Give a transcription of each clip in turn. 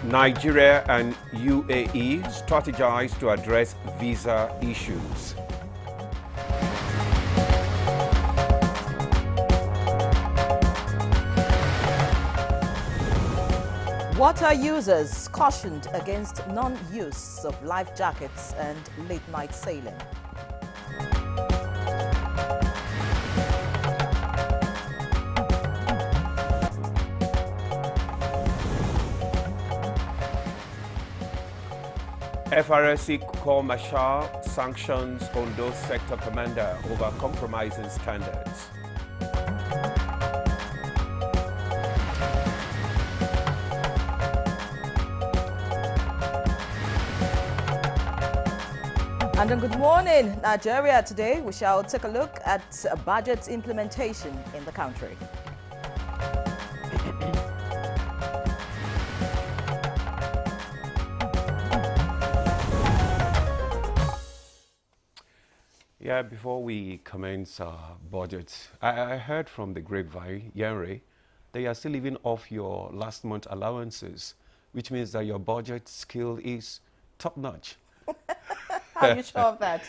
Nigeria and UAE strategize to address visa issues. Water users cautioned against non-use of life jackets and late-night sailing. FRSC Corps Marshal sanctions Ondo sector commander over compromising standards. And good morning, Nigeria. Today we shall take a look at budget implementation in the country. Yeah, before we commence our budget, I heard from the grapevine, Yenri, that you are still living off your last month allowances, which means that your budget skill is top-notch. Are you sure of that?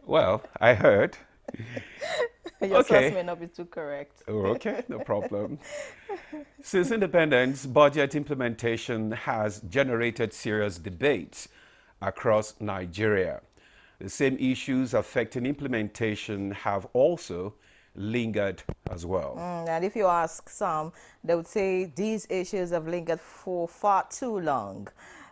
Well, I heard. Your Okay. source may not be too correct. Oh, okay, no problem. Since independence, budget implementation has generated serious debates across Nigeria. The same issues affecting implementation have also lingered as well. And if you ask some, they would say these issues have lingered for far too long.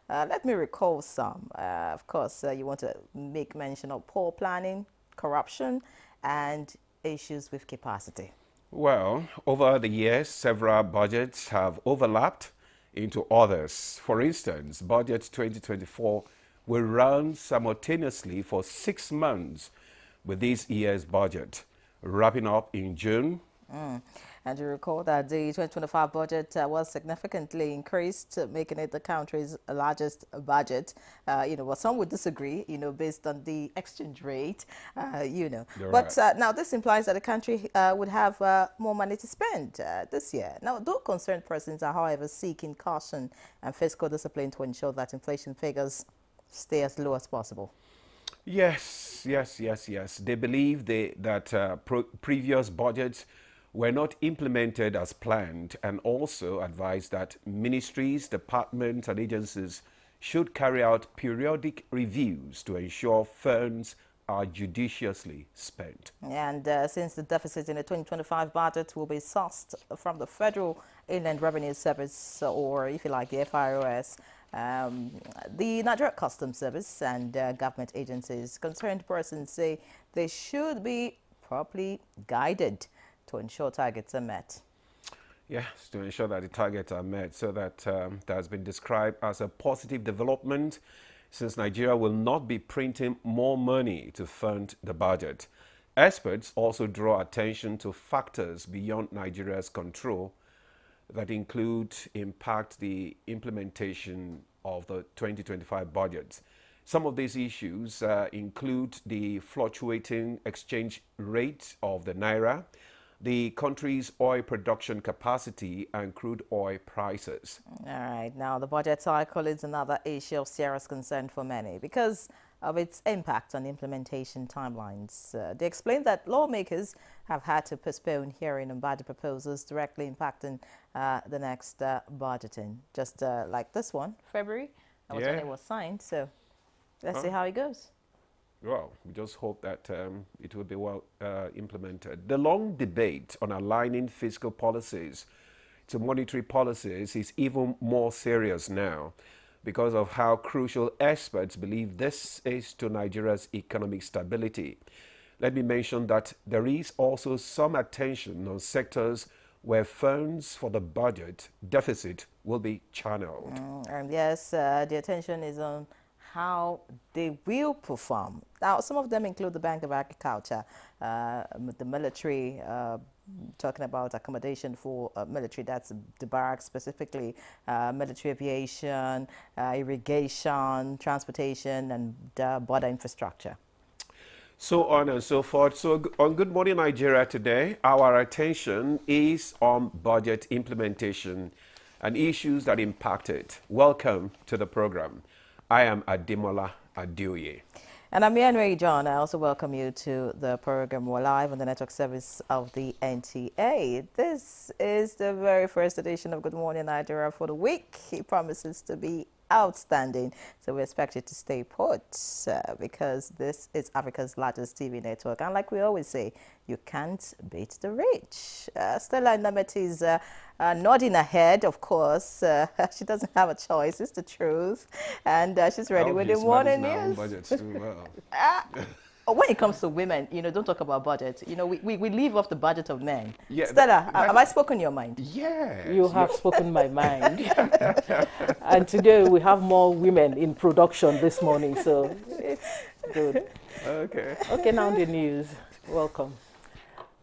Let me recall some. Of course, you want to make mention of poor planning, corruption, and issues with capacity. Well, over the years, several budgets have overlapped into others. For instance, Budget 2024 will run simultaneously for 6 months with this year's budget, wrapping up in June. And you recall that the 2025 budget was significantly increased, making it the country's largest budget. Well, some would disagree, based on the exchange rate, You're But right. now this implies that the country would have more money to spend this year. Now, though concerned persons are, however, seeking caution and fiscal discipline to ensure that inflation figures stay as low as possible. Yes. They believe that previous budgets were not implemented as planned, and also advise that ministries, departments, and agencies should carry out periodic reviews to ensure funds are judiciously spent. And since the deficit in the 2025 budget will be sourced from the Federal Inland Revenue Service, or if you like, the FIRS, the Nigeria Customs Service and government agencies, concerned persons say they should be properly guided to ensure targets are met. Yes, to ensure that the targets are met. So that has been described as a positive development, since Nigeria will not be printing more money to fund the budget. Experts also draw attention to factors beyond Nigeria's control that impact the implementation of the 2025 budget. Some of these issues include the fluctuating exchange rate of the naira, the country's oil production capacity, and crude oil prices. All right. Now, the budget cycle is another issue of serious concern for many because of its impact on implementation timelines. They explain that lawmakers have had to postpone hearing on budget proposals directly impacting the next budgeting. Just like this one, February, that was when Yeah. it was signed. So let's see how it goes. Well, we just hope that it will be well implemented. The long debate on aligning fiscal policies to monetary policies is even more serious now because of how crucial experts believe this is to Nigeria's economic stability. Let me mention that there is also some attention on sectors where funds for the budget deficit will be channeled. And yes, the attention is on how they will perform. Now, some of them include the Bank of Agriculture, the military, talking about accommodation for military, that's the barracks specifically, military aviation, irrigation, transportation, and border infrastructure. So on and so forth. So on Good Morning Nigeria today, our attention is on budget implementation and issues that impact it. Welcome to the program. I am Ademola Adeoye. And I'm Yanwei John. I also welcome you to the program. We're live on the network service of the NTA. This is the very first edition of Good Morning Nigeria for the week. It promises to be outstanding. So we expect you to stay put because this is Africa's largest TV network. And like we always say, you can't beat the rich. Stella Nameti is nodding her head, of course. She doesn't have a choice. It's the truth. And she's ready with the morning news. Budget too well. When it comes to women, don't talk about budget. We leave off the budget of men. Yeah, Stella, have I spoken your mind? Yes. You have spoken my mind. And today we have more women in production this morning, so it's good. Okay. Okay, now the news. Welcome.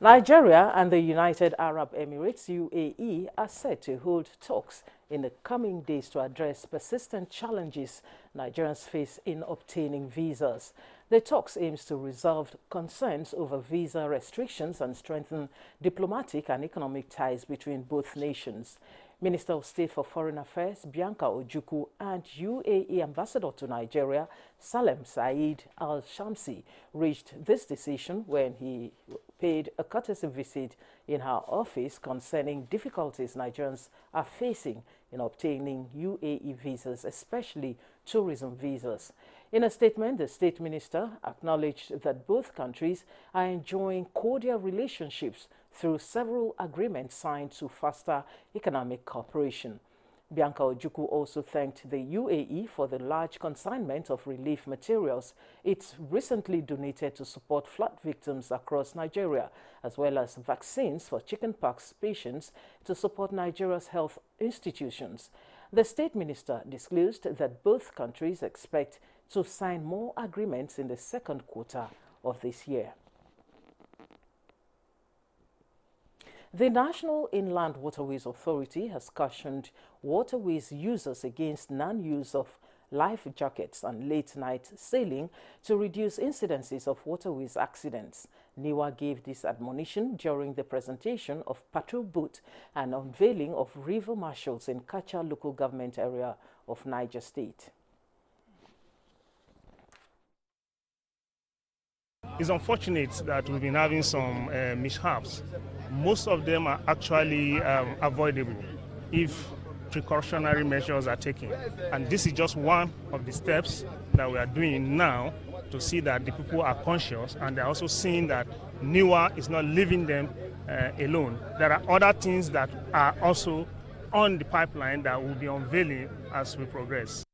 Nigeria and the United Arab Emirates, UAE, are set to hold talks in the coming days to address persistent challenges Nigerians face in obtaining visas. The talks aims to resolve concerns over visa restrictions and strengthen diplomatic and economic ties between both nations. Minister of State for Foreign Affairs Bianca Ojukwu and UAE Ambassador to Nigeria Salem Said Al-Shamsi reached this decision when he paid a courtesy visit in her office concerning difficulties Nigerians are facing in obtaining UAE visas, especially tourism visas. In a statement, the State Minister acknowledged that both countries are enjoying cordial relationships through several agreements signed to foster economic cooperation. Bianca Ojukwu also thanked the UAE for the large consignment of relief materials it's recently donated to support flood victims across Nigeria, as well as vaccines for chickenpox patients to support Nigeria's health institutions. The State Minister disclosed that both countries expect to sign more agreements in the second quarter of this year. The National Inland Waterways Authority has cautioned waterways users against non-use of life jackets and late-night sailing to reduce incidences of waterways accidents. NIWA gave this admonition during the presentation of patrol boat and unveiling of river marshals in Kacha local government area of Niger State. It's unfortunate that we've been having some mishaps. Most of them are actually avoidable if precautionary measures are taken. And this is just one of the steps that we are doing now to see that the people are conscious, and they're also seeing that NIWA is not leaving them alone. There are other things that are also on the pipeline that we'll be unveiling as we progress.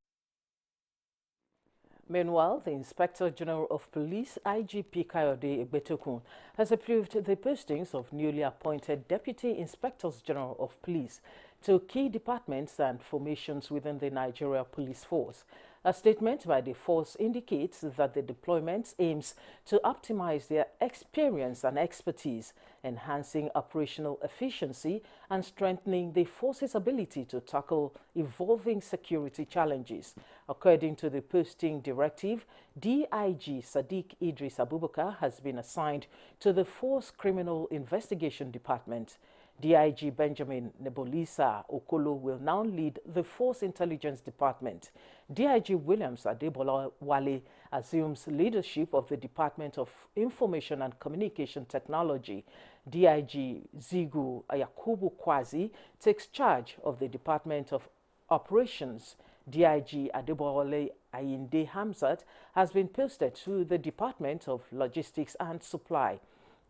Meanwhile, the Inspector General of Police, IGP Kayode Egbetokun, has approved the postings of newly appointed Deputy Inspectors General of Police to key departments and formations within the Nigeria Police Force. A statement by the force indicates that the deployment aims to optimize their experience and expertise, enhancing operational efficiency and strengthening the force's ability to tackle evolving security challenges. According to the posting directive, DIG Sadiq Idris Abubakar has been assigned to the Force Criminal Investigation Department. DIG Benjamin Nebolisa Okolo will now lead the Force Intelligence Department. DIG Williams Adebola Wale assumes leadership of the Department of Information and Communication Technology. DIG Zigu Yakubu Kwazi takes charge of the Department of Operations. DIG Adebowale Ayinde Hamzat has been posted to the Department of Logistics and Supply.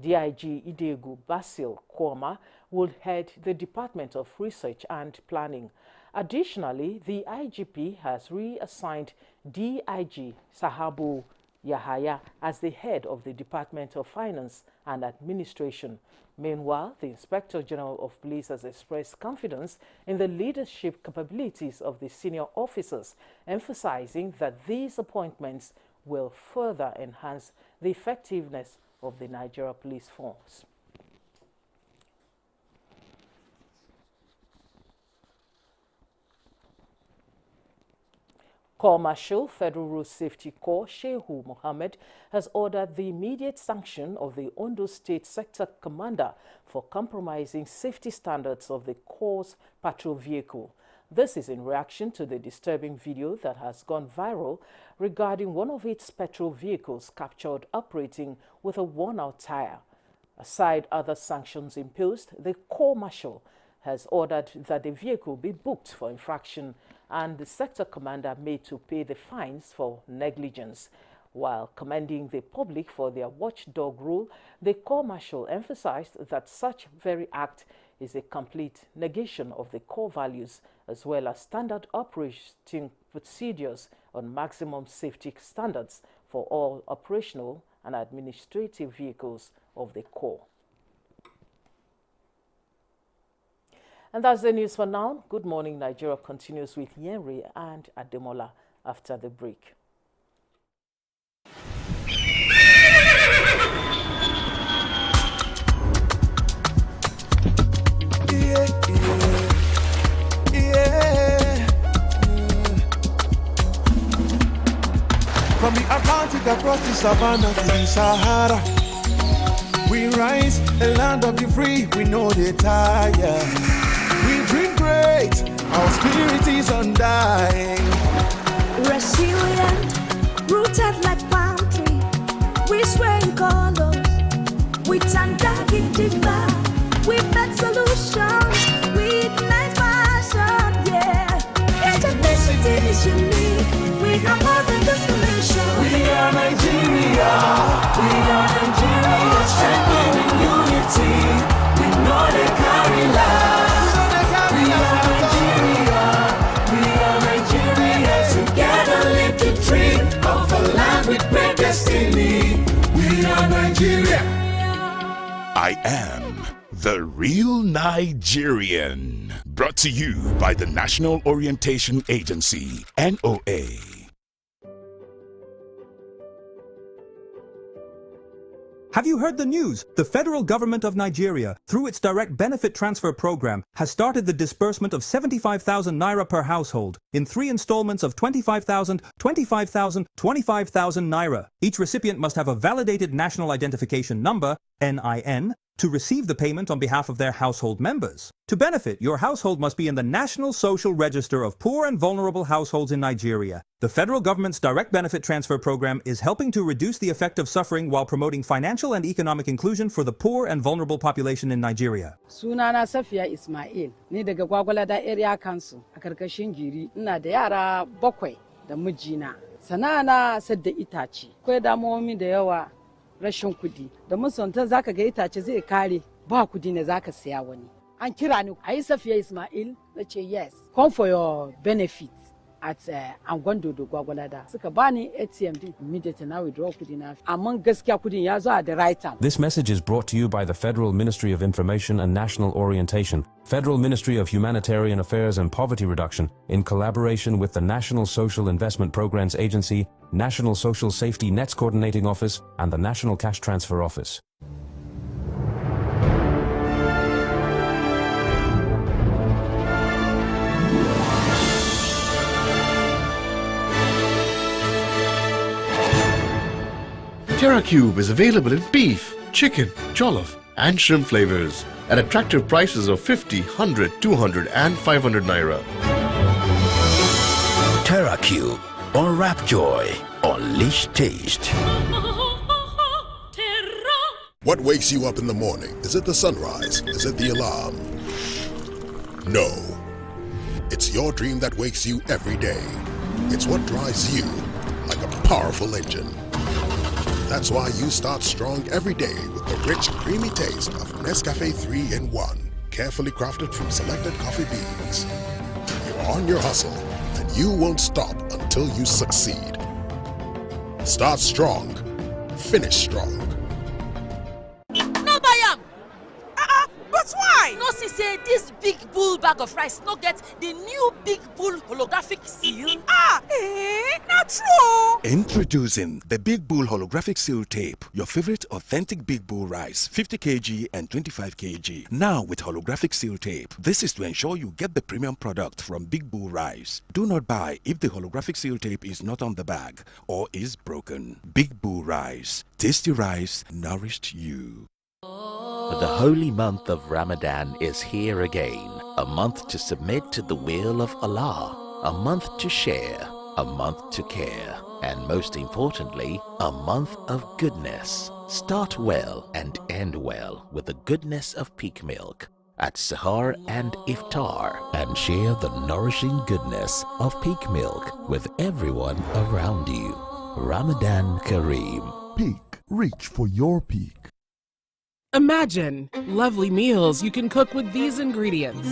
DIG Idegu Basil Kwoma will head the Department of Research and Planning. Additionally, the IGP has reassigned DIG Sahabu Yahaya as the head of the Department of Finance and Administration. Meanwhile, the Inspector General of Police has expressed confidence in the leadership capabilities of the senior officers, emphasizing that these appointments will further enhance the effectiveness of the Nigeria Police Force. Corps Marshal, Federal Road Safety Corps, Shehu Mohammed, has ordered the immediate sanction of the Ondo State Sector Commander for compromising safety standards of the Corps' patrol vehicle. This is in reaction to the disturbing video that has gone viral regarding one of its patrol vehicles captured operating with a worn-out tire. Aside other sanctions imposed, the Corps Marshal has ordered that the vehicle be booked for infraction and the sector commander made to pay the fines for negligence. While commending the public for their watchdog role, the Corps Marshal emphasized that such very act is a complete negation of the core values as well as standard operating procedures on maximum safety standards for all operational and administrative vehicles of the Corps. And that's the news for now. Good Morning Nigeria continues with Yenri and Ademola after the break. From the Atlantic across the savannah to the Sahara, we rise, a land of the free, we know they tire. We dream great, our spirit is undying. Resilient, rooted like palm tree. We swear in colors, with undying demand. We bet solutions, we ignite passion, yeah. Each ethnicity is unique, we have more than just a nation. We are Nigeria, we are Nigeria, strengthening unity. We know they carry life. We are Nigeria, we are Nigeria. Together live the dream of a land with great destiny. We are Nigeria. I am the real Nigerian. Brought to you by the National Orientation Agency, NOA. Have you heard the news? The federal government of Nigeria, through its direct benefit transfer program, has started the disbursement of 75,000 naira per household in 3 installments of 25,000, 25,000, 25,000 naira. Each recipient must have a validated national identification number, NIN, to receive the payment on behalf of their household members. To benefit, your household must be in the National Social Register of Poor and Vulnerable Households in Nigeria. The federal government's direct benefit transfer program is helping to reduce the effect of suffering while promoting financial and economic inclusion for the poor and vulnerable population in Nigeria. Sunana Safiya Ismail, ni daga Gwagwalada Area Council a karkashin Giri. Ina da yara 7 da mijina. Sana'ana sadda itace. Akwai damuwoyi da yawa, rashin kudi. Da musanta zaka ga itace zai kare, ba kudi ne zaka siya wani. An kira ni, "Ayi Safiya Ismail?" Nace yes. Come for your benefits at Angwando do Gwagwalada. Suka bani ATM din, immediately na withdraw kudi na. Amma gaskiya kudin ya zo at the right time. This message is brought to you by the Federal Ministry of Information and National Orientation, Federal Ministry of Humanitarian Affairs and Poverty Reduction, in collaboration with the National Social Investment Programs Agency, National Social Safety Nets Coordinating Office, and the National Cash Transfer Office. TerraCube is available in beef, chicken, jollof, and shrimp flavors at attractive prices of 50, 100, 200, and 500 naira. TerraCube, unwrap joy, unleash taste. What wakes you up in the morning? Is it the sunrise? Is it the alarm? No. It's your dream that wakes you every day. It's what drives you like a powerful engine. That's why you start strong every day with the rich, creamy taste of Nescafe 3-in-1, carefully crafted from selected coffee beans. You're on your hustle, and you won't stop until you succeed. Start strong, finish strong. No buy am! But why? No see say this big bull bag of rice no get the new big bull holographic seal. Not true! Introducing the Big Bull Holographic Seal Tape, your favorite authentic Big Bull rice, 50 kg and 25 kg. Now with holographic seal tape. This is to ensure you get the premium product from Big Bull Rice. Do not buy if the holographic seal tape is not on the bag or is broken. Big Bull Rice. Tasty rice nourished you. The holy month of Ramadan is here again. A month to submit to the will of Allah. A month to share. A month to care. And most importantly, a month of goodness. Start well and end well with the goodness of peak milk at Sahar and Iftar, and share the nourishing goodness of peak milk with everyone around you. Ramadan Kareem. Peak. Reach for your peak. Imagine lovely meals you can cook with these ingredients.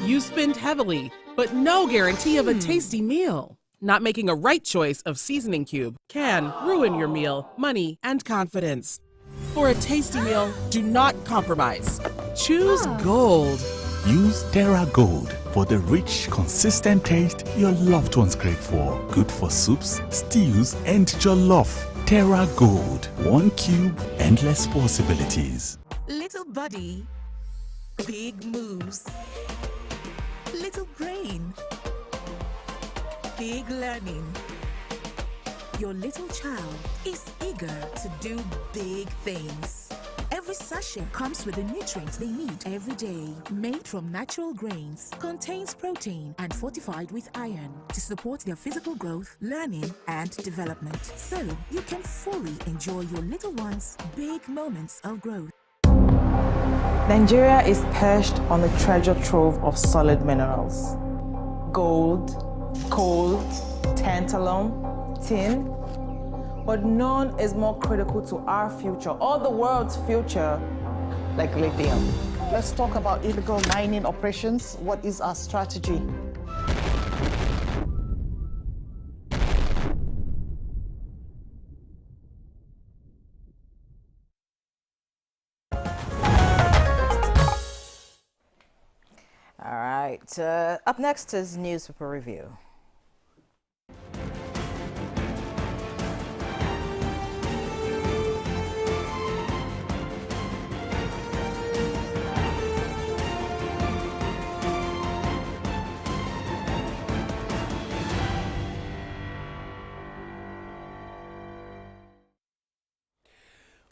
You spend heavily, but no guarantee of a tasty meal. Not making a right choice of seasoning cube can ruin your meal, money, and confidence. For a tasty meal, do not compromise. Choose Gold. Use Terra Gold for the rich, consistent taste your loved ones crave for. Good for soups, stews, and jollof. Terra Gold. 1 cube, endless possibilities. Little body, big moves. Little brain, big learning. Your little child is eager to do big things. Every sachet comes with the nutrients they need every day. Made from natural grains, contains protein and fortified with iron to support their physical growth, learning, and development. So you can fully enjoy your little one's big moments of growth. Nigeria is perched on a treasure trove of solid minerals. Gold, coal, tantalum, tin, but none is more critical to our future or the world's future like lithium. Let's talk about illegal mining operations. What is our strategy? All right, up next is newspaper review.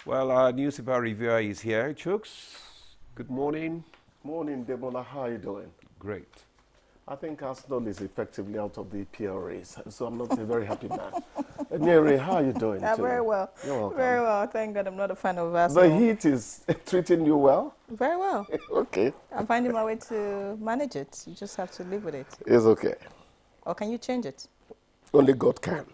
Well, our newspaper reviewer is here. Chooks, good morning. Morning, Debola. How are you doing? Great. I think Arsenal is effectively out of the EPL race, so I'm not a very happy man. Neri, how are you doing? Very well. You're welcome. Very well. Thank God I'm not a fan of Arsenal. The heat is treating you well? Very well. Okay. I'm finding my way to manage it. You just have to live with it. It's okay. Or can you change it? Only God can.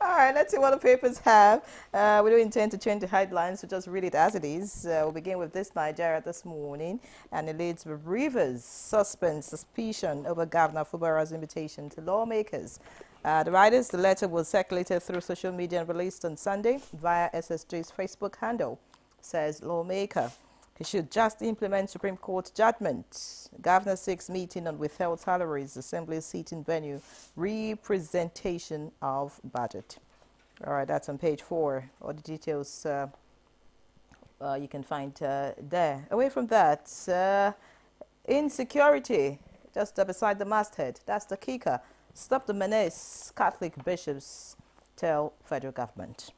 All right, let's see what the papers have. We don't intend to change the headlines, so just read it as it is. We'll begin with this Nigeria this morning, and it leads with Rivers suspense suspicion over Governor Fubara's invitation to lawmakers. The writers, the letter was circulated through social media and released on Sunday via SSG's Facebook handle. Says lawmaker, he should just implement Supreme Court judgment. Governor seeks meeting on withheld salaries, Assembly seating venue, representation of budget. All right, that's on page 4. All the details you can find there. Away from that, insecurity, just beside the masthead, that's the kicker. Stop the menace, Catholic bishops tell federal government.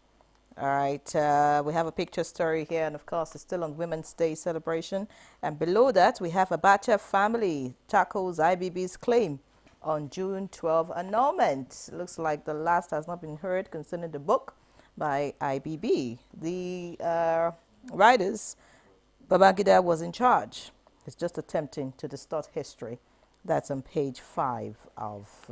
All right, we have a picture story here, and of course, it's still on Women's Day celebration. And below that, we have Abacha family tackles IBB's claim on June 12 annulment. Looks like the last has not been heard concerning the book by IBB. The writers, Babangida was in charge. It's just attempting to distort history. That's on page 5 of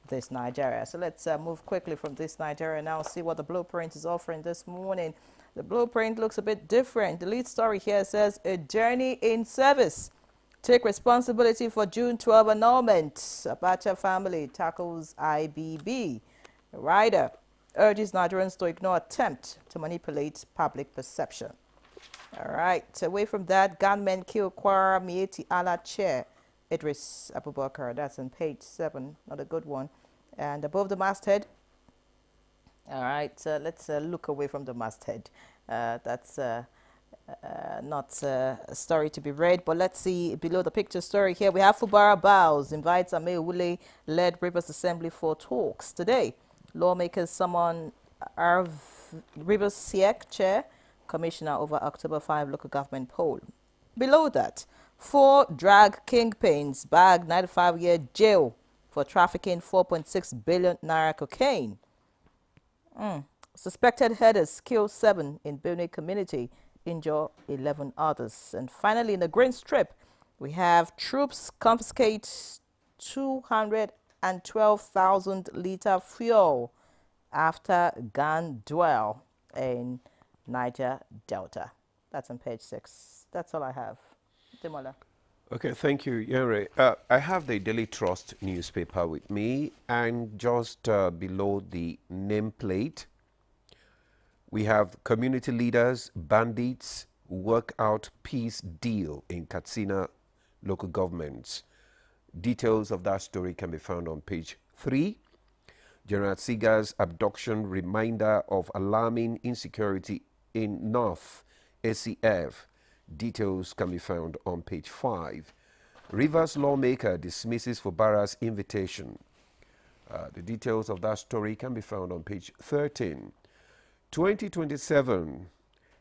this Nigeria. So let's move quickly from this Nigeria now, see what the blueprint is offering this morning. The blueprint looks a bit different. The lead story here says, a journey in service. Take responsibility for June 12 annulment. Abacha family tackles IBB. The writer urges Nigerians to ignore attempt to manipulate public perception. All right, away from that, gunmen kill Kwara Mieti Allah chair Idris Abubakar. That's on page 7, not a good one. And above the masthead, all right, let's look away from the masthead. That's not a story to be read, but let's see below the picture story here. We have Fubara Bows invites Ame Wule-led Rivers Assembly for talks today. Lawmakers summon Rivers SIEC Chair, Commissioner over October 5 local government poll. Below that, 4 drag kingpins bag 95-year jail for trafficking 4.6 billion naira cocaine. Suspected headers kill 7 in Benue community, injure 11 others. And finally, in the green strip, we have troops confiscate 212,000 liter fuel after gun duel in Niger Delta. That's on page 6. That's all I have. Demola. Okay, thank you, Yere. I have the Daily Trust newspaper with me, and just below the nameplate, we have community leaders, bandits, work out peace deal in Katsina local governments. Details of that story can be found on page 3. General Siga's abduction reminder of alarming insecurity in North ACF. Details can be found on page 5. Rivers lawmaker dismisses Fubara's invitation. The details of that story can be found on page 13. 2027,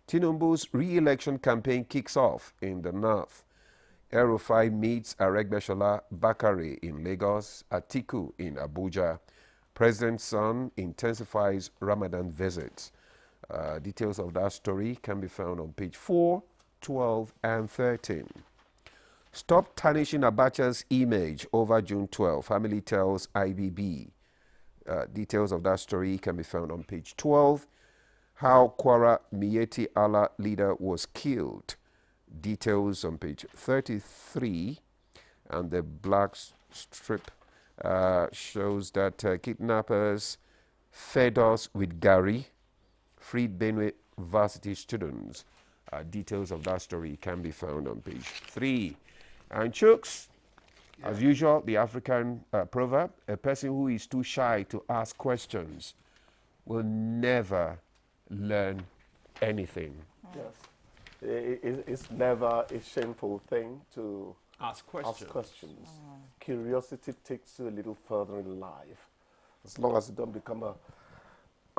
Tinubu's re-election campaign kicks off in the North. El-Rufai meets Aregbesola Bakare in Lagos, Atiku in Abuja. President's son intensifies Ramadan visits. Details of that story can be found on page 4, 12, and 13. Stop tarnishing Abacha's image over June 12, family tells IBB. Details of that story can be found on page 12. How Kwara Miyetti Allah leader was killed. Details on page 33. And the black strip shows that kidnappers fed us with Gary, freed Benue varsity students. Details of that story can be found on page 3. And Chooks, as usual, the African proverb, a person who is too shy to ask questions will never learn anything. Yes. It's never a shameful thing to ask questions. Curiosity takes you a little further in life, as long as it don't become a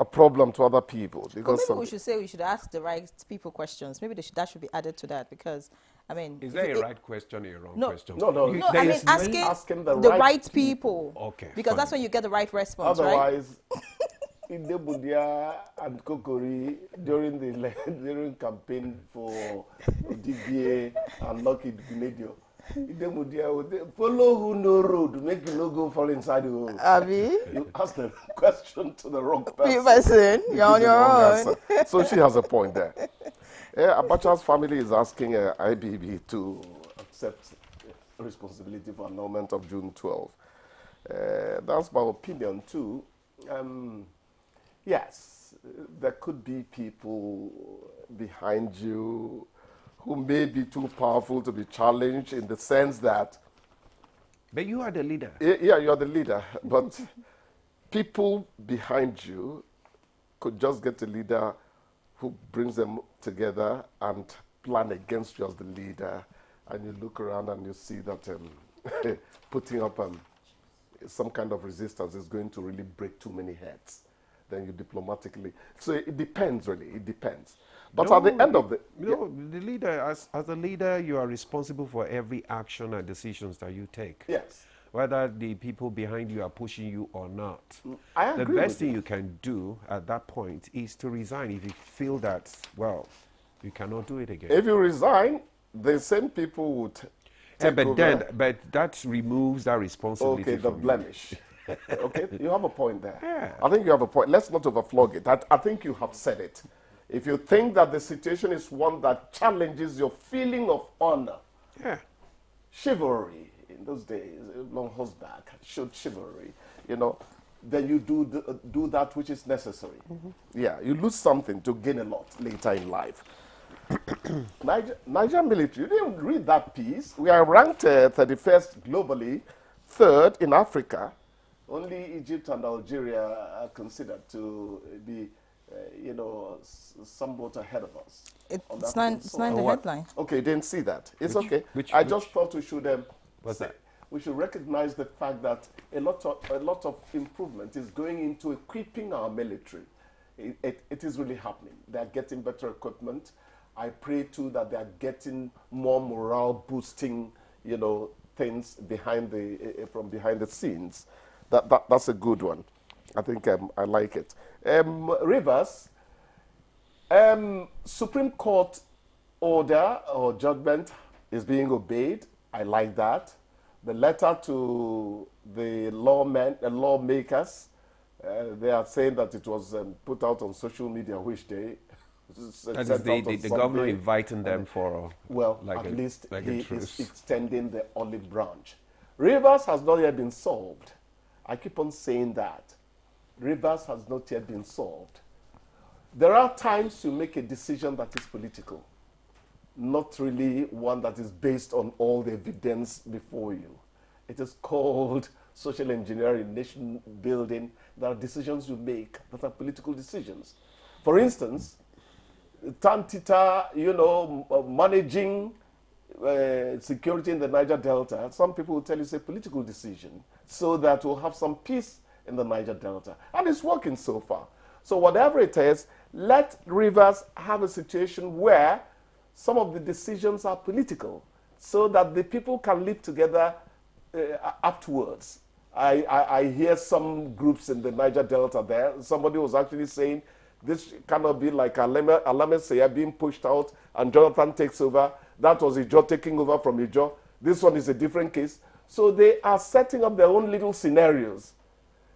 problem to other people. Because maybe we should say we should ask the right people questions. Maybe that should be added to that, because I mean, is there a right question or a wrong question? No. I mean, asking the right people. Okay. Because that's when you get the right response. Otherwise, in Budia and Kokori during campaign for DBA and Lucky Gnedio, follow who no road, make you no go fall inside the hole. Abi? You ask the question to the wrong person. You're on your own. So she has a point there. Abacha's family is asking IBB to accept responsibility for annulment of June 12. That's my opinion too. Yes, there could be people behind you who may be too powerful to be challenged, in the sense that... But you are the leader. Yeah, you are the leader. But people behind you could just get a leader who brings them together and plan against you as the leader. And you look around and you see that putting up some kind of resistance is going to really break too many heads. Then you diplomatically... So it depends, really. It depends. But at the end of the... the leader, as a leader, you are responsible for every action and decisions that you take. Yes. Whether the people behind you are pushing you or not. I agree. The best thing you can do at that point is to resign if you feel that, well, you cannot do it again. If you resign, the same people would take over. But that removes that responsibility. Okay, the blemish. Okay, you have a point there. Yeah. I think you have a point. Let's not overflog it. I think you have said it. If you think that the situation is one that challenges your feeling of honor, chivalry in those days, long horseback showed chivalry, then you do that which is necessary. Yeah, you lose something to gain a lot later in life. Niger military, you didn't read that piece. We are ranked 31st globally, 3rd in Africa. Only Egypt and Algeria are considered to be, somewhat ahead of us. It's not in the headline. Okay, didn't see that. It's okay. I just thought we should we should recognize the fact that a lot of improvement is going into equipping our military. It is really happening. They are getting better equipment. I pray too that they are getting more morale boosting, things from behind the scenes. That's a good one. I think I like it. Rivers, Supreme Court order or judgment is being obeyed. I like that. The letter to the lawmakers, they are saying that it was put out on social media which day. That is the governor inviting them for at least he is extending the olive branch. Rivers has not yet been solved. I keep on saying that. Rivers has not yet been solved. There are times you make a decision that is political, not really one that is based on all the evidence before you. It is called social engineering, nation building. There are decisions you make that are political decisions. For instance, Tantita, managing security in the Niger Delta, some people will tell you it's a political decision so that we'll have some peace in the Niger Delta. And it's working so far. So whatever it is, let Rivers have a situation where some of the decisions are political so that the people can live together afterwards. I hear some groups in the Niger Delta there. Somebody was actually saying this cannot be like Alame Seya being pushed out and Jonathan takes over. That was Ijo taking over from Ijo. This one is a different case. So they are setting up their own little scenarios.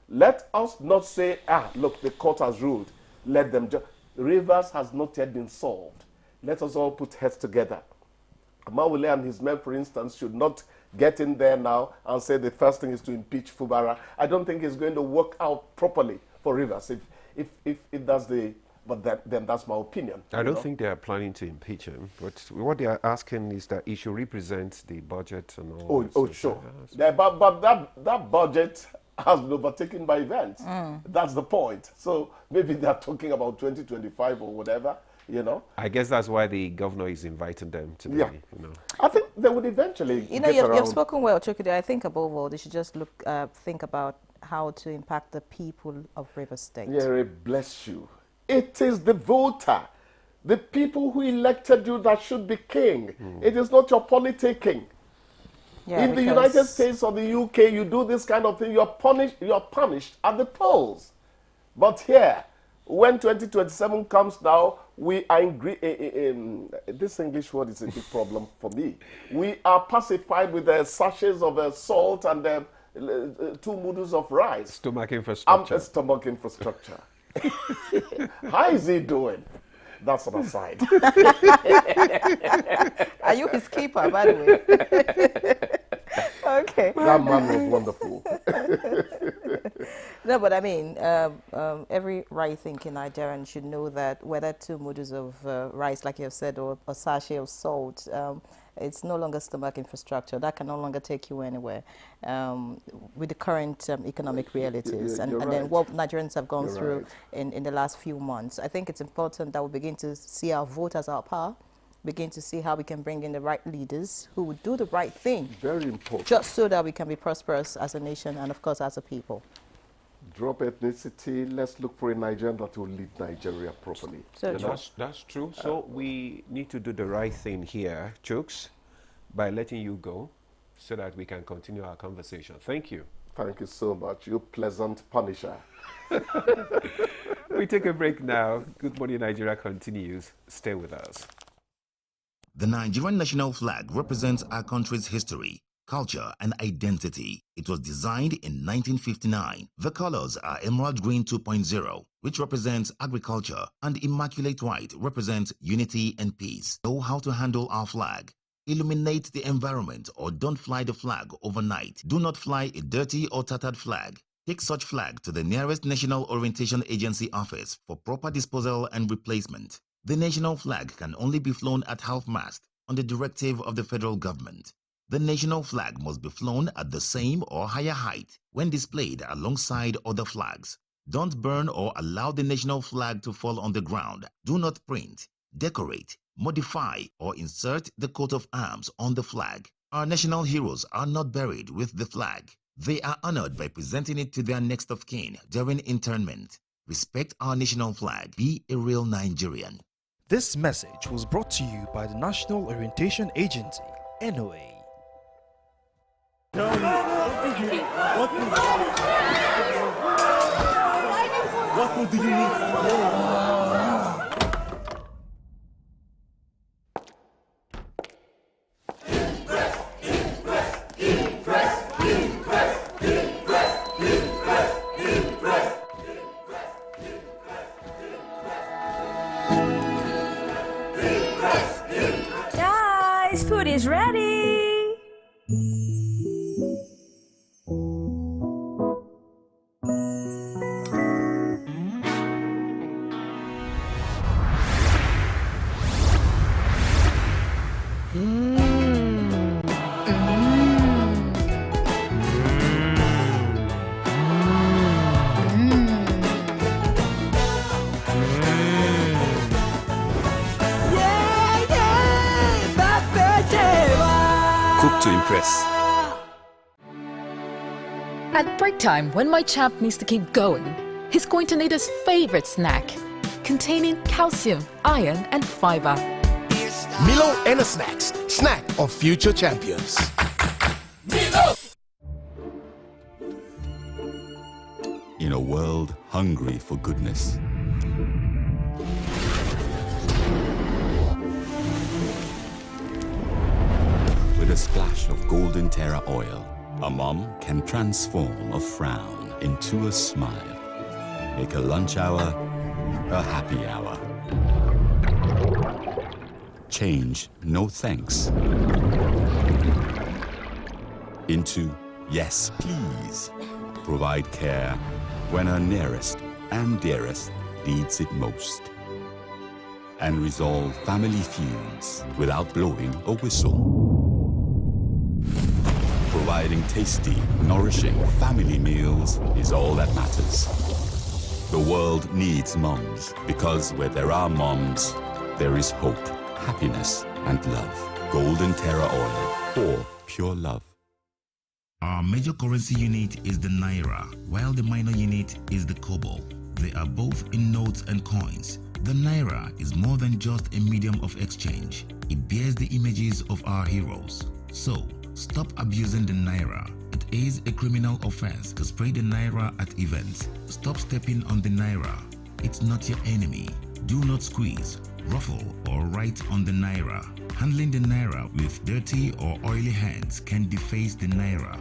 Let us not say, look, the court has ruled. Let them just. Rivers has not yet been solved. Let us all put heads together. Mawule and his men, for instance, should not get in there now and say the first thing is to impeach Fubara. I don't think it's going to work out properly for Rivers. If that's then that's my opinion. I don't think they are planning to impeach him, but what they are asking is that he should represent the budget and all. Sure. But that budget has been overtaken by events. That's the point. So maybe they're talking about 2025 or whatever, I guess that's why the governor is inviting them to be, I think they would eventually you've spoken well, Chukwudi. I think above all, they should just think about how to impact the people of Rivers State. Yeah, bless you. It is the voter, the people who elected you that should be king. It is not your politicking. Yeah, in the United States or the UK, you do this kind of thing, you're punished at the polls. But here, when 2027 comes now, we are this English word is a big problem for me. We are pacified with the sachets of salt and 2 noodles of rice. Stomach infrastructure. Stomach infrastructure. How is he doing? That's an aside. Are you his keeper, by the way? Okay. That man was wonderful. No, but I mean, every right-thinking Nigerian should know that whether 2 noodles of rice, like you have said, or a sachet of salt, it's no longer stomach infrastructure. That can no longer take you anywhere with the current economic realities and then what Nigerians have gone through in the last few months. I think it's important that we begin to see our vote as our power, begin to see how we can bring in the right leaders who would do the right thing. Very important. Just so that we can be prosperous as a nation and, of course, as a people. Drop ethnicity. Let's look for a Nigerian that will lead Nigeria properly. So that's true. So we need to do the right thing here, Chooks, by letting you go so that we can continue our conversation. Thank you. Thank you so much, you pleasant punisher. We take a break now. Good Morning Nigeria continues. Stay with us. The Nigerian national flag represents our country's history, culture, and identity. It was designed in 1959. The colors are Emerald Green 2.0, which represents agriculture, and Immaculate White represents unity and peace. Know how to handle our flag. Illuminate the environment or don't fly the flag overnight. Do not fly a dirty or tattered flag. Take such flag to the nearest National Orientation Agency office for proper disposal and replacement. The national flag can only be flown at half-mast on the directive of the federal government. The national flag must be flown at the same or higher height when displayed alongside other flags. Don't burn or allow the national flag to fall on the ground. Do not print, decorate, modify, or insert the coat of arms on the flag. Our national heroes are not buried with the flag. They are honored by presenting it to their next of kin during internment. Respect our national flag. Be a real Nigerian. This message was brought to you by the National Orientation Agency, NOA. What food do you need? Guys, food is ready. Cook to impress. At break time, when my champ needs to keep going, he's going to need his favorite snack, containing calcium, iron, and fiber. Milo Snacks, snack of future champions. Milo! In a world hungry for goodness, with a splash of Golden Terra oil, a mom can transform a frown into a smile. Make a lunch hour a happy hour. Change no thanks into yes please. Provide care when her nearest and dearest needs it most. And resolve family feuds without blowing a whistle. Providing tasty, nourishing family meals is all that matters. The world needs moms, because where there are moms, there is hope, happiness, and love. Golden Terra Oil, or pure love. Our major currency unit is the Naira, while the minor unit is the Kobo. They are both in notes and coins. The Naira is more than just a medium of exchange. It bears the images of our heroes. So, stop abusing the Naira. It is a criminal offense to spray the Naira at events. Stop stepping on the Naira. It's not your enemy. Do not squeeze, ruffle, or write on the Naira. Handling the Naira with dirty or oily hands can deface the Naira.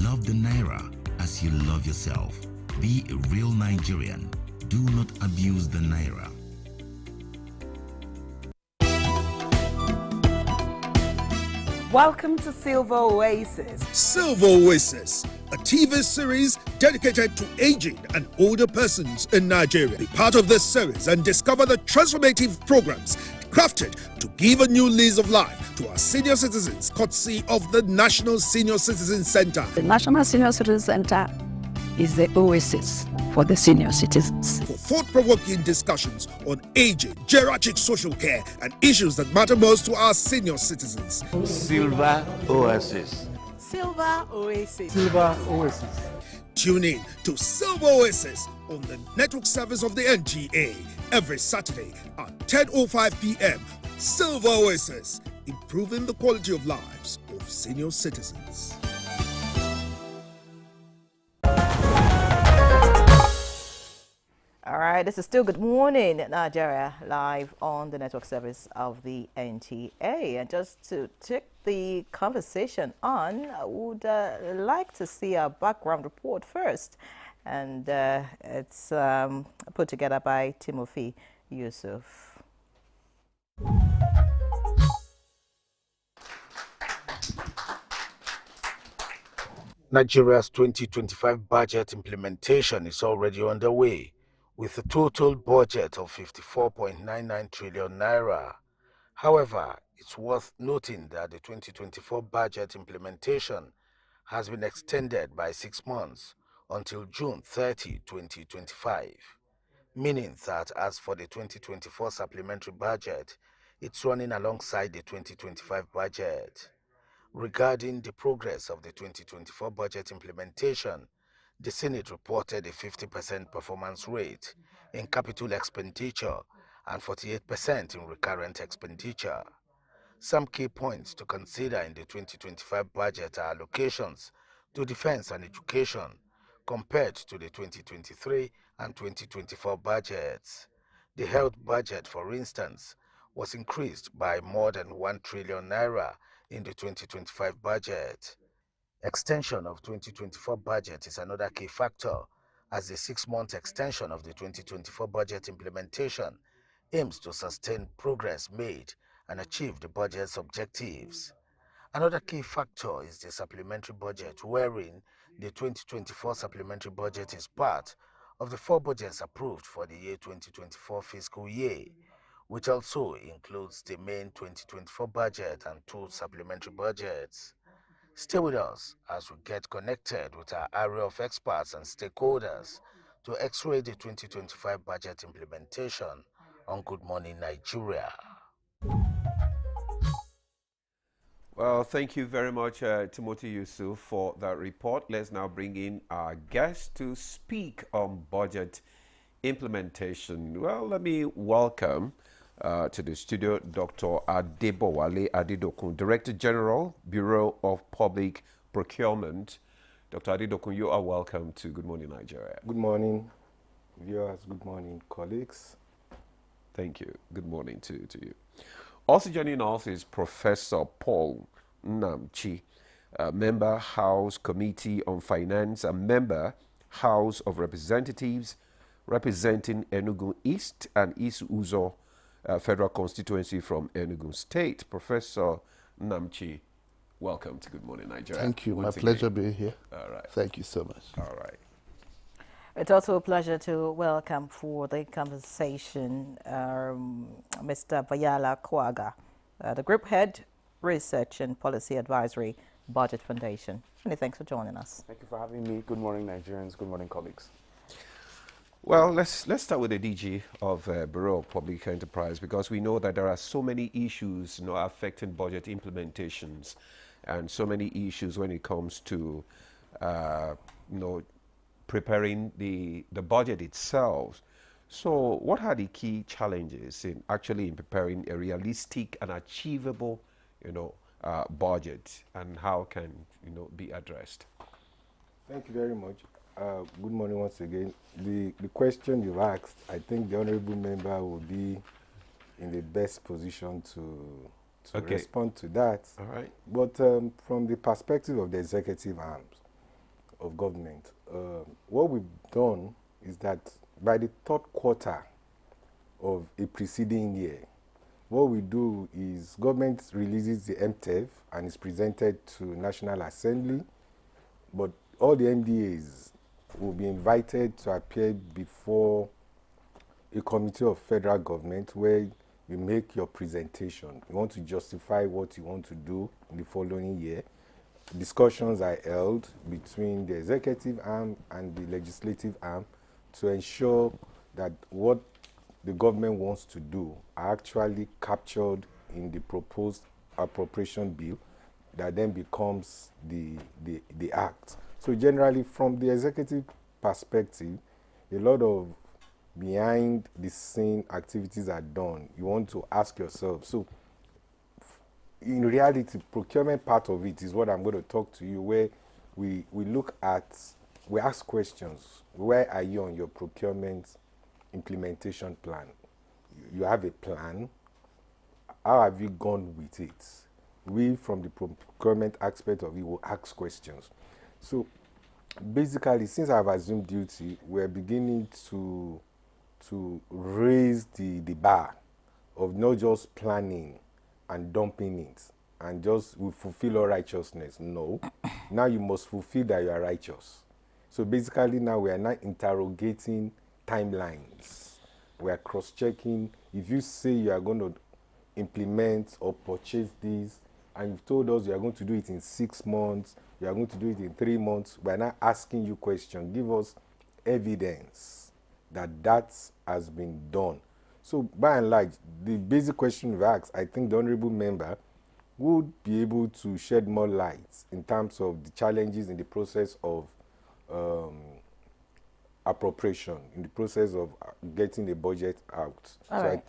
Love the Naira as you love yourself. Be a real Nigerian. Do not abuse the Naira. Welcome to Silver Oasis. Silver Oasis, a TV series dedicated to aging and older persons in Nigeria. Be part of this series and discover the transformative programs crafted to give a new lease of life to our senior citizens, courtesy of the National Senior Citizen Center. The National Senior Citizen Center is the oasis for the senior citizens. For thought-provoking discussions on aging, geriatric social care, and issues that matter most to our senior citizens. Silver Oasis. Silver Oasis. Silver Oasis. Tune in to Silver Oasis on the network service of the NTA every Saturday at 10:05 p.m. Silver Oasis, improving the quality of lives of senior citizens. All right, this is still Good Morning Nigeria, live on the network service of the NTA. And just to take the conversation on, I would like to see a background report first. And it's put together by Timothy Yusuf. Nigeria's 2025 budget implementation is already underway, with a total budget of 54.99 trillion naira. However, it's worth noting that the 2024 budget implementation has been extended by 6 months until June 30, 2025, meaning that as for the 2024 supplementary budget, it's running alongside the 2025 budget. Regarding the progress of the 2024 budget implementation, the Senate reported a 50% performance rate in capital expenditure and 48% in recurrent expenditure. Some key points to consider in the 2025 budget are allocations to defense and education compared to the 2023 and 2024 budgets. The health budget, for instance, was increased by more than 1 trillion naira in the 2025 budget. Extension of 2024 budget is another key factor, as the 6-month extension of the 2024 budget implementation aims to sustain progress made and achieve the budget's objectives. Another key factor is the supplementary budget, wherein the 2024 supplementary budget is part of the 4 budgets approved for the year 2024 fiscal year, which also includes the main 2024 budget and 2 supplementary budgets. Stay with us as we get connected with our area of experts and stakeholders to x-ray the 2025 budget implementation on Good Morning Nigeria. Well, thank you very much, Timothy Yusuf, for that report. Let's now bring in our guest to speak on budget implementation. Well, let me welcome to the studio Dr. Adebowale Adedokun, Director General, Bureau of Public Procurement. Dr. Adedokun, you are welcome to Good Morning Nigeria. Good morning, viewers. Good morning, colleagues. Thank you. Good morning to you. Also joining us is Professor Paul Nnamchi, Member House Committee on Finance and Member House of Representatives representing Enugu East and East Uzo Federal Constituency from Enugu State. Professor Nnamchi, welcome to Good Morning Nigeria. Thank you. My pleasure being here. All right. Thank you so much. All right. It's also a pleasure to welcome for the conversation Mr. Vayala Kwaga, the Group Head, Research and Policy Advisory, Budget Foundation. Many thanks for joining us. Thank you for having me. Good morning, Nigerians. Good morning, colleagues. Well, let's start with the DG of Bureau of Public Enterprise, because we know that there are so many issues affecting budget implementations and so many issues when it comes to preparing the budget itself. So what are the key challenges in preparing a realistic and achievable budget, and how can be addressed? Thank you very much. Good morning once again. The question you've asked, I think the honorable member will be in the best position to respond to that. All right. But from the perspective of the executive arms of government, what we've done is that by the 3rd quarter of a preceding year, what we do is government releases the MTEV and is presented to National Assembly, but all the MDAs will be invited to appear before a committee of federal government where you make your presentation. You want to justify what you want to do in the following year. Discussions are held between the executive arm and the legislative arm to ensure that what the government wants to do are actually captured in the proposed appropriation bill that then becomes the act. So generally, from the executive perspective, a lot of behind the scene activities are done. You want to ask yourself, so in reality, procurement part of it is what I'm going to talk to you, where we ask questions. Where are you on your procurement implementation plan? You have a plan. How have you gone with it? We, from the procurement aspect of it, will ask questions. So basically, since I've assumed duty, we're beginning to raise the bar of not just planning and dumping it and just we fulfill all righteousness. No. Now you must fulfill that you are righteous. So basically now we are not interrogating timelines. We are cross-checking. If you say you are going to implement or purchase this, and you've told us you are going to do it in 6 months, you are going to do it in 3 months, we are now asking you questions. Give us evidence that that has been done. So by and large, the basic question we've asked, I think the Honourable Member would be able to shed more light in terms of the challenges in the process of appropriation, in the process of getting the budget out. All right.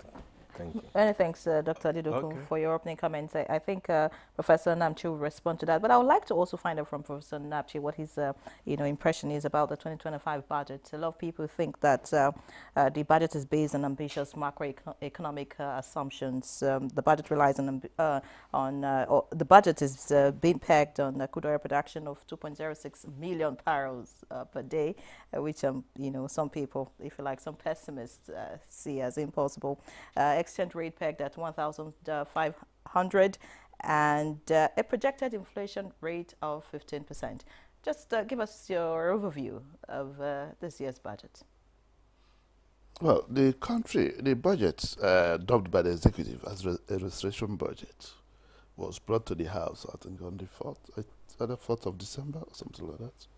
Thank you. Many thanks, Dr. Didoku, for your opening comments. I think Professor Namchi will respond to that, but I would like to also find out from Professor Namchi what his impression is about the 2025 budget. A lot of people think that the budget is based on ambitious macroeconomic assumptions. The budget relies on the budget is being pegged on crude oil production of 2.06 million barrels per day, which some people, if you like, some pessimists see as impossible. Exchange rate pegged at 1,500 and a projected inflation rate of 15%. Just give us your overview of this year's budget. Well, the budget dubbed by the executive as a restoration budget was brought to the House, I think, on the 4th of December or something like that.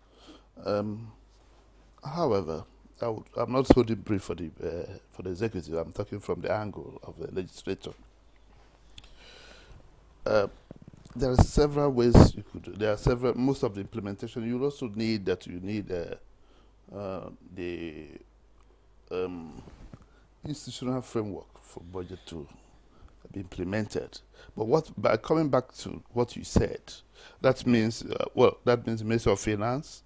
However, I'm not holding brief for the executive. I'm talking from the angle of the legislature. There are several ways you could. There are several. Most of the implementation you also need that you need the institutional framework for budget to be implemented. But by coming back to what you said, that means that means the Ministry of Finance,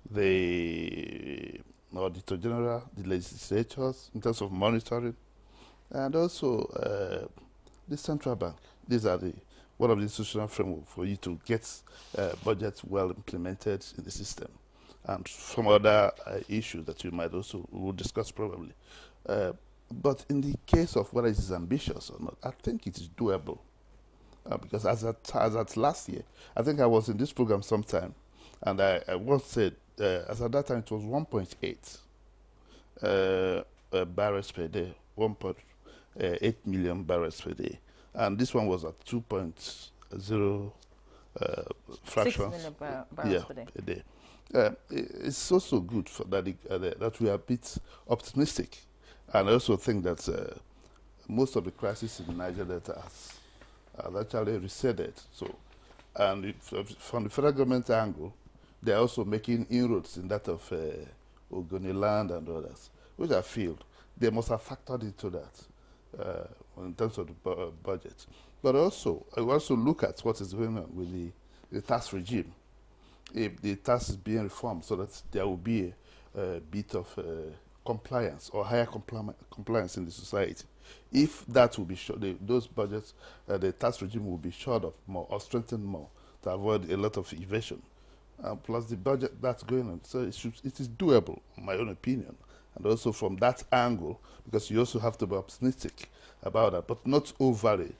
the Auditor General, the legislatures in terms of monitoring, and also the central bank. These are one of the institutional framework for you to get budgets well implemented in the system, and some other issues that you might also will discuss probably. But in the case of whether it is ambitious or not, I think it is doable, because as at last year, I think I was in this program sometime, and I once said. As at that time, it was 1.8 barrels per day, 1.8 million barrels per day. And this one was at 2.0 fractions. 6 million barrels per day. It's also good for that we are a bit optimistic. And I also think that most of the crisis in Niger Delta has actually receded. So, and from the federal government angle, they're also making inroads in that of Ogoniland and others, which I feel they must have factored into that in terms of the budget. But also, I also look at what is going on with the tax regime. If the tax is being reformed so that there will be a bit of compliance or higher compliance in the society. If that will be those budgets, the tax regime will be short of more or strengthened more to avoid a lot of evasion. Plus the budget that's going on. So it is doable, in my own opinion. And also from that angle, because you also have to be optimistic about that, but not overly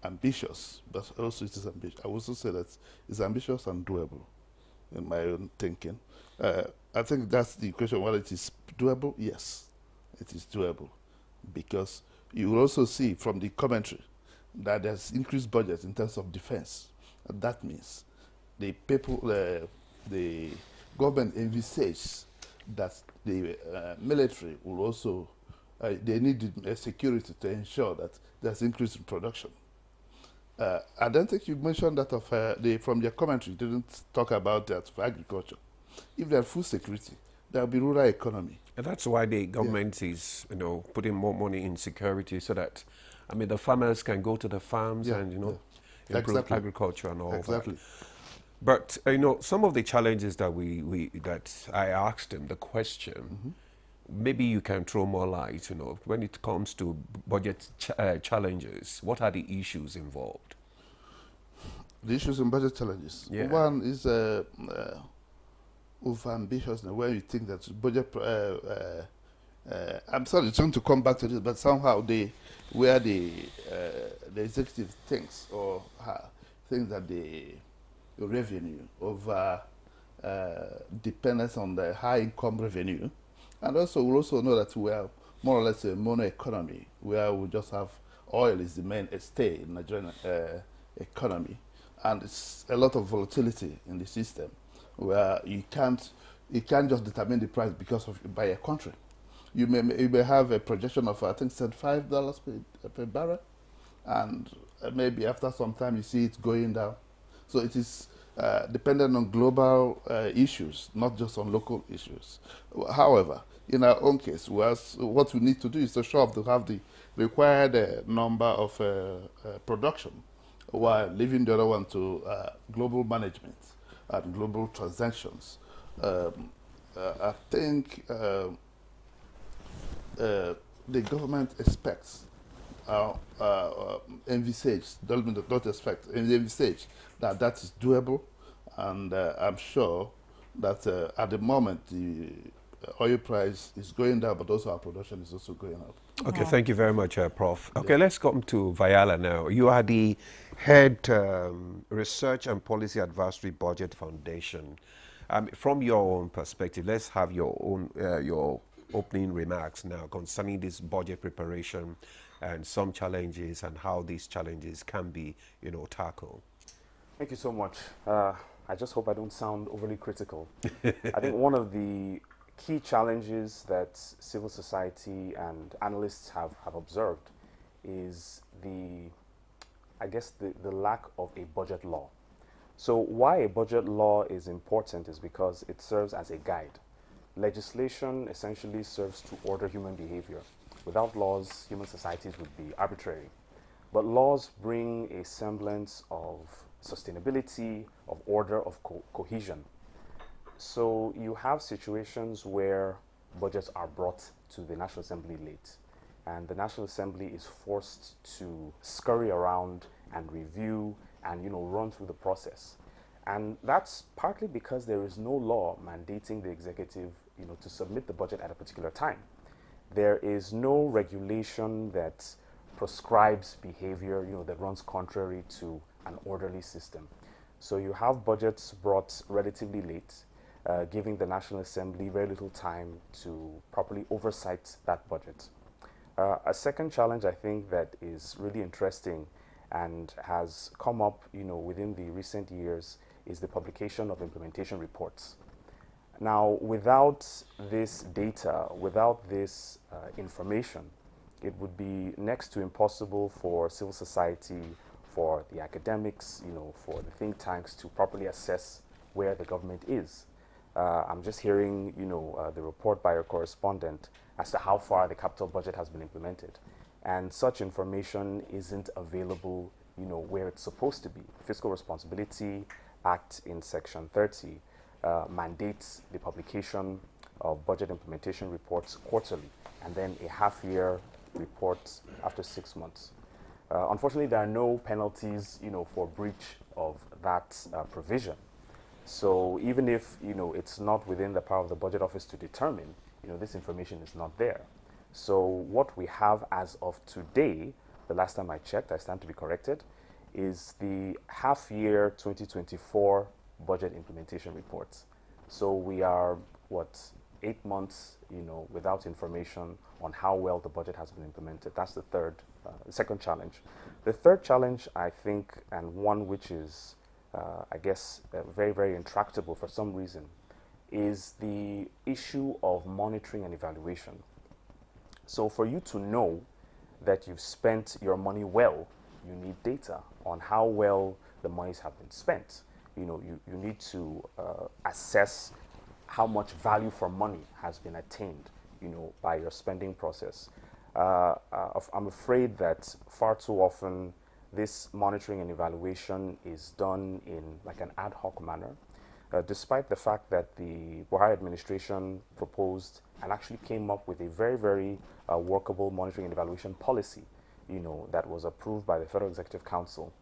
ambitious, but also it is ambitious. I would also say that it's ambitious and doable, in my own thinking. I think that's the question, whether it is doable. Yes, it is doable, because you will also see from the commentary that there's increased budget in terms of defense. That means the people, the government envisages that the military will also, they need security to ensure that there's increase in production. I don't think you mentioned that from your commentary, you didn't talk about that for agriculture. If there's food security, there will be rural economy. And that's why the government is, putting more money in security so that, the farmers can go to the farms and, improve agriculture and all that. But some of the challenges that that I asked him the question, maybe you can throw more light. When it comes to budget challenges, what are the issues involved? The issues in budget challenges. Yeah. One is over ambitiousness, where you think that budget. I'm sorry, trying to come back to this, but somehow where the executive thinks or thinks that the revenue over dependence on the high income revenue. And also, we also know that we are more or less a mono economy, where we just have oil is the mainstay in the Nigerian economy. And it's a lot of volatility in the system, where you can't just determine the price because of by a country. You may have a projection of, I think, $75 per barrel, and maybe after some time you see it going down. So it is dependent on global issues, not just on local issues. However, in our own case, what we need to do is to show up to have the required number of production, while leaving the other one to global management and global transactions. I think the government expects, envisage, not expect, envisage that is doable, and I'm sure that at the moment the oil price is going down, but also our production is also going up. Okay, thank you very much, Prof. Okay, let's come to Viola now. You are the head Research and Policy Advisory Budget Foundation. From your own perspective, let's have your own your opening remarks now concerning this budget preparation and some challenges and how these challenges can be, tackled. Thank you so much. I just hope I don't sound overly critical. I think one of the key challenges that civil society and analysts have observed is the lack of a budget law. So why a budget law is important is because it serves as a guide. Legislation essentially serves to order human behavior. Without laws, human societies would be arbitrary. But laws bring a semblance of sustainability, of order, of cohesion. So you have situations where budgets are brought to the National Assembly late, and the National Assembly is forced to scurry around and review and run through the process. And that's partly because there is no law mandating the executive to submit the budget at a particular time. There is no regulation that prescribes behavior that runs contrary to an orderly system. So you have budgets brought relatively late, giving the National Assembly very little time to properly oversight that budget. A second challenge I think that is really interesting and has come up within the recent years is the publication of implementation reports. Now, without this data, without this information, it would be next to impossible for civil society, for the academics, for the think tanks to properly assess where the government is. I'm just hearing, the report by your correspondent as to how far the capital budget has been implemented. And such information isn't available, where it's supposed to be. Fiscal Responsibility Act in Section 30 mandates the publication of budget implementation reports quarterly, and then a half-year report after 6 months. Unfortunately, there are no penalties, for breach of that provision. So even if, it's not within the power of the Budget Office to determine, this information is not there. So what we have as of today, the last time I checked, I stand to be corrected, is the half-year 2024 budget implementation reports. So we are, 8 months, without information on how well the budget has been implemented. That's the second challenge. The third challenge, I think, and one which is, very, very intractable for some reason, is the issue of monitoring and evaluation. So for you to know that you've spent your money well, you need data on how well the monies have been spent. You need to assess how much value for money has been attained, by your spending process. I'm afraid that far too often this monitoring and evaluation is done in like an ad hoc manner, despite the fact that the Buhari administration proposed and actually came up with a very, very workable monitoring and evaluation policy, that was approved by the Federal Executive Council.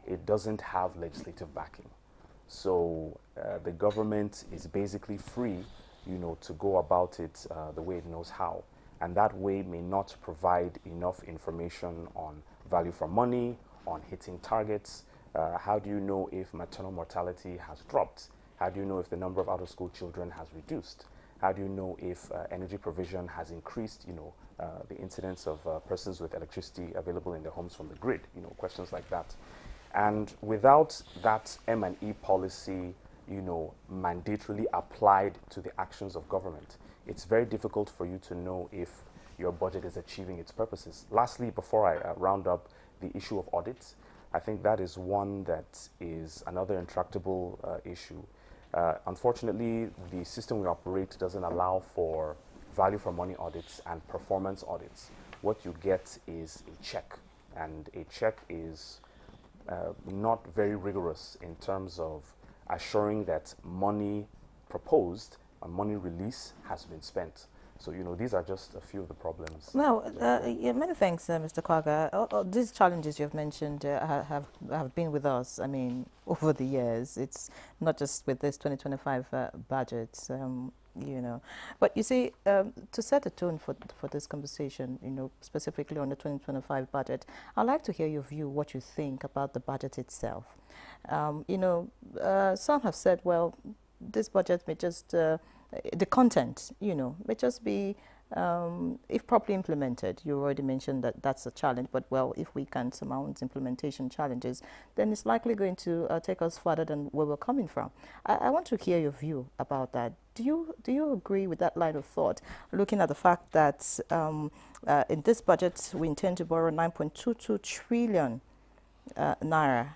It doesn't have legislative backing. So the government is basically free, to go about it the way it knows how. And that way may not provide enough information on value for money, on hitting targets. How do you know if maternal mortality has dropped? How do you know if the number of out-of-school children has reduced? How do you know if energy provision has increased, the incidence of persons with electricity available in their homes from the grid, questions like that. And without that M&E policy, mandatorily applied to the actions of government, it's very difficult for you to know if your budget is achieving its purposes. Lastly, before I round up, the issue of audits, I think that is one that is another intractable issue. Unfortunately, the system we operate doesn't allow for value for money audits and performance audits. What you get is a check, and a check is not very rigorous in terms of assuring that money proposed and money release has been spent. So, these are just a few of the problems. No, yeah, many thanks, Mr. Kwaga. These challenges you've mentioned have been with us, over the years. It's not just with this 2025 budget, But you see, to set the tone for this conversation, specifically on the 2025 budget, I'd like to hear your view, what you think about the budget itself. Some have said, well, this budget may just... the content, may just be, if properly implemented, you already mentioned that that's a challenge, but well, if we can surmount implementation challenges, then it's likely going to take us further than where we're coming from. I want to hear your view about that. Do you agree with that line of thought, looking at the fact that in this budget, we intend to borrow 9.22 trillion naira,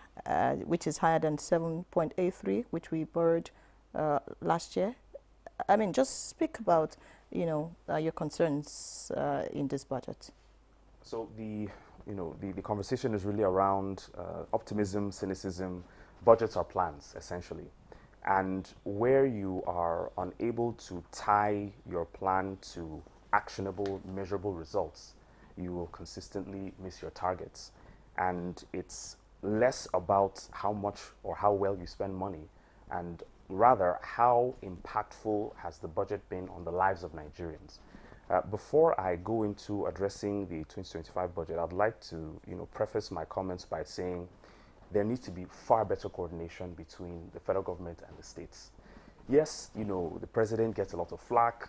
which is higher than 7.83, which we borrowed last year? Just speak about, your concerns in this budget. So the conversation is really around optimism, cynicism. Budgets are plans, essentially. And where you are unable to tie your plan to actionable, measurable results, you will consistently miss your targets. And it's less about how much or how well you spend money, and rather how impactful has the budget been on the lives of Nigerians. Before I go into addressing the 2025 budget, I'd like to preface my comments by saying there needs to be far better coordination between the federal government and the states. Yes, the president gets a lot of flack,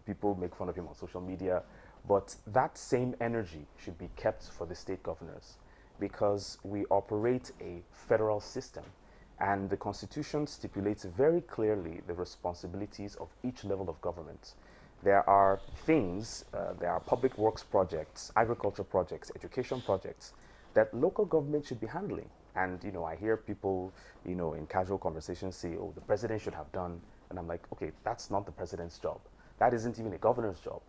people make fun of him on social media, but that same energy should be kept for the state governors, because we operate a federal system. And the Constitution stipulates very clearly the responsibilities of each level of government. There are things, there are public works projects, agriculture projects, education projects that local government should be handling. And, I hear people, in casual conversations say, oh, the president should have done. And I'm like, okay, that's not the president's job. That isn't even a governor's job.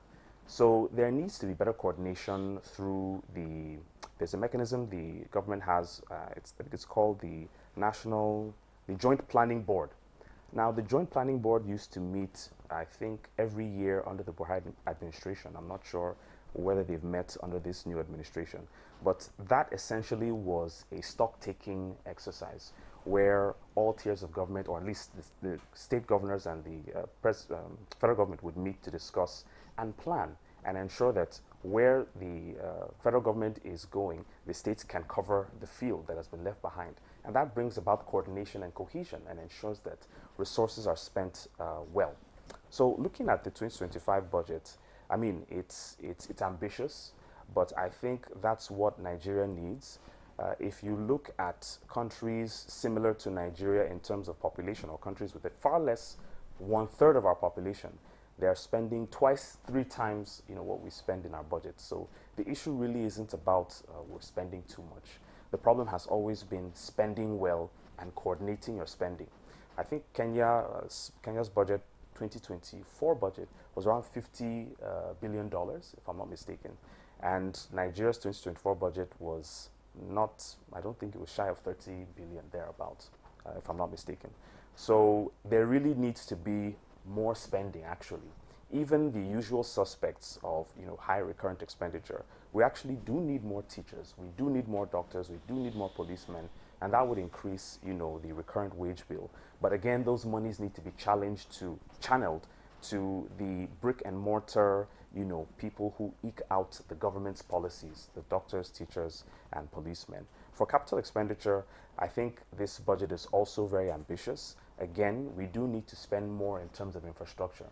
So there needs to be better coordination through there's a mechanism the government has, it's called the Joint Planning Board. Now, the Joint Planning Board used to meet, I think, every year under the Buhari administration. I'm not sure whether they've met under this new administration. But that essentially was a stock-taking exercise where all tiers of government, or at least the state governors and the federal government, would meet to discuss and plan and ensure that where the federal government is going, the states can cover the field that has been left behind. And that brings about coordination and cohesion and ensures that resources are spent well. So looking at the 2025 budget, it's ambitious, but I think that's what Nigeria needs. If you look at countries similar to Nigeria in terms of population, or countries with far less, 1/3 of our population, they are spending twice, 3 times, what we spend in our budget. So the issue really isn't about we're spending too much. The problem has always been spending well and coordinating your spending. I think Kenya's budget, 2024 budget, was around $50 billion, if I'm not mistaken. And Nigeria's 2024 budget was not, I don't think it was shy of 30 billion thereabouts, if I'm not mistaken. So there really needs to be more spending, actually. Even the usual suspects of high recurrent expenditure, we actually do need more teachers, we do need more doctors, we do need more policemen, and that would increase the recurrent wage bill. But again, those monies need to be channeled to the brick and mortar people who eke out the government's policies, the doctors, teachers, and policemen. For capital expenditure, I think this budget is also very ambitious. again, we do need to spend more in terms of infrastructure.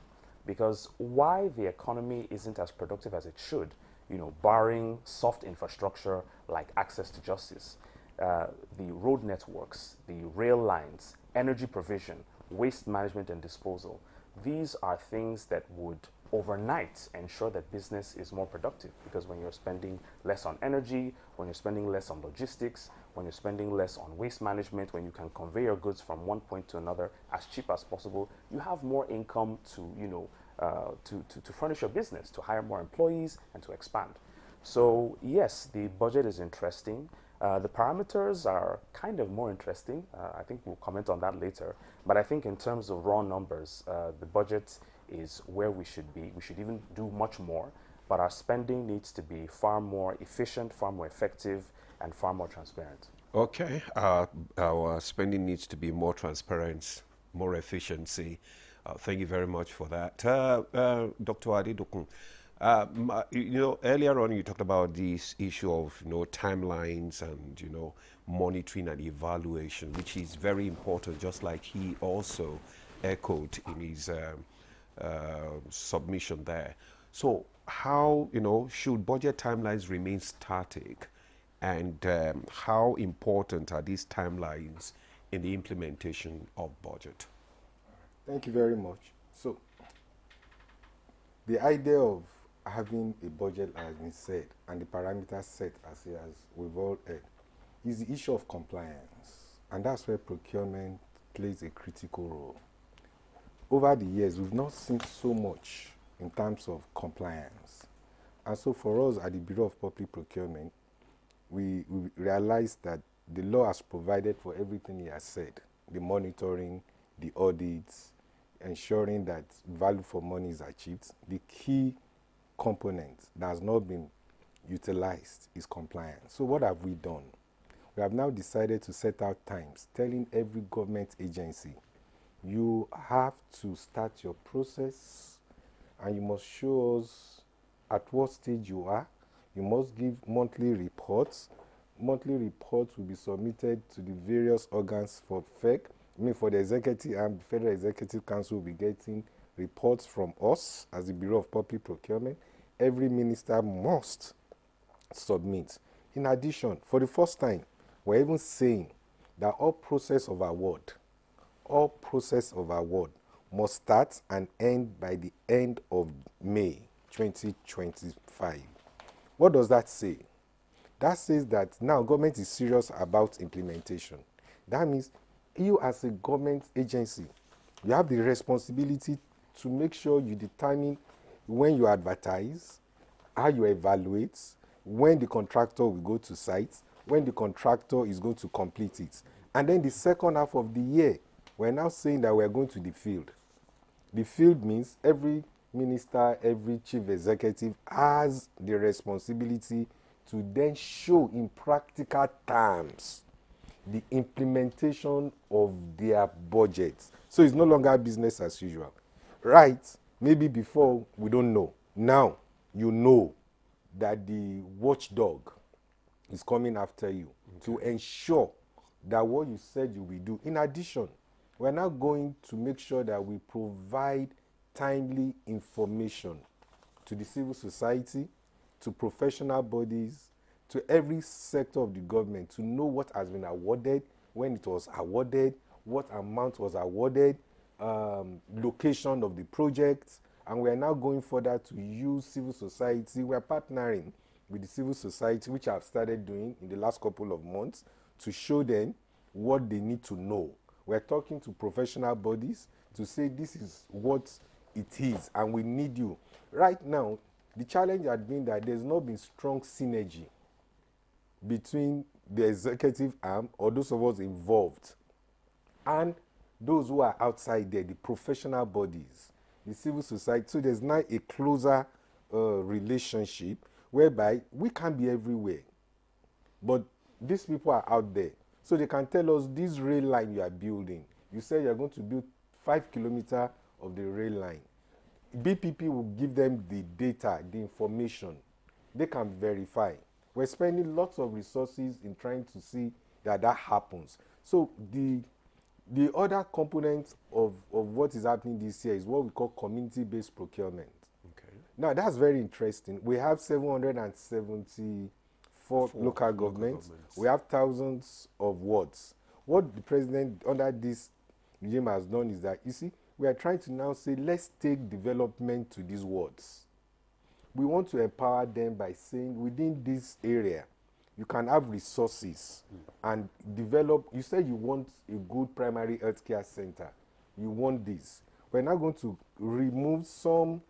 Because why the economy isn't as productive as it should, barring soft infrastructure like access to justice, the road networks, the rail lines, energy provision, waste management and disposal, these are things that would overnight ensure that business is more productive, because when you're spending less on energy, when you're spending less on logistics, when you're spending less on waste management, when you can convey your goods from one point to another as cheap as possible, you have more income to, to furnish your business, to hire more employees and to expand. So yes, the budget is interesting. The parameters are kind of more interesting. I think we'll comment on that later. But I think in terms of raw numbers, the budget is where we should be. We should even do much more. But our spending needs to be far more efficient, far more effective, and far more transparent. Okay. Our spending needs to be more transparent, more efficiency. Thank you very much for that. Dr. Adedokun, earlier on you talked about this issue of, timelines and, monitoring and evaluation, which is very important, just like he also echoed in his submission there. So how, should budget timelines remain static, and how important are these timelines in the implementation of budget? Thank you very much. So the idea of having a budget has been said, and the parameters set as we've all heard, is the issue of compliance, and that's where procurement plays a critical role. Over the years, we've not seen so much in terms of compliance, and so for us at the Bureau of Public Procurement, we realized that the law has provided for everything he has said: the monitoring, the audits, ensuring that value for money is achieved. The key component that has not been utilized is compliance. So what have we done? We have now decided to set out times telling every government agency, you have to start your process and you must show us at what stage you are. You must give monthly reports. Monthly reports will be submitted to the various organs for FEC. For the executive and Federal Executive Council will be getting reports from us as the Bureau of Public Procurement. Every minister must submit. In addition, for the first time, we're even saying that all process of award must start and end by the end of May 2025. What does that say? That says that now government is serious about implementation. That means you as a government agency, you have the responsibility to make sure you determine when you advertise, how you evaluate, when the contractor will go to site, when the contractor is going to complete it. And then the second half of the year, we're now saying that we're going to the field. The field means every minister, every chief executive has the responsibility to then show in practical terms the implementation of their budgets. So it's no longer business as usual. Right? Maybe before, we don't know. Now, you know that the watchdog is coming after you to ensure that what you said you will do. In addition, we're now going to make sure that we provide timely information to the civil society, to professional bodies, to every sector of the government to know what has been awarded, when it was awarded, what amount was awarded, location of the project, and we are now going further to use civil society. We are partnering with the civil society, which I've started doing in the last couple of months, to show them what they need to know. We're talking to professional bodies to say this is what it is, and we need you. Right now, the challenge has been that there's not been strong synergy between the executive arm or those of us involved and those who are outside there, the professional bodies, the civil society. So there's now a closer relationship whereby we can't be everywhere, but these people are out there. So they can tell us this rail line you are building. You say you're going to build 5 kilometers of the rail line. BPP will give them the data, the information. They can verify. We're spending lots of resources in trying to see that that happens. So the the other component of what is happening this year is what we call community-based procurement. Okay. Now, that's very interesting. We have 774 local governments. We have thousands of wards. What the president under this regime has done is that, you see, we are trying to now say, let's take development to these wards. We want to empower them by saying, within this area, you can have resources and develop. You said you want a good primary health care center. You want this. We're now going to remove some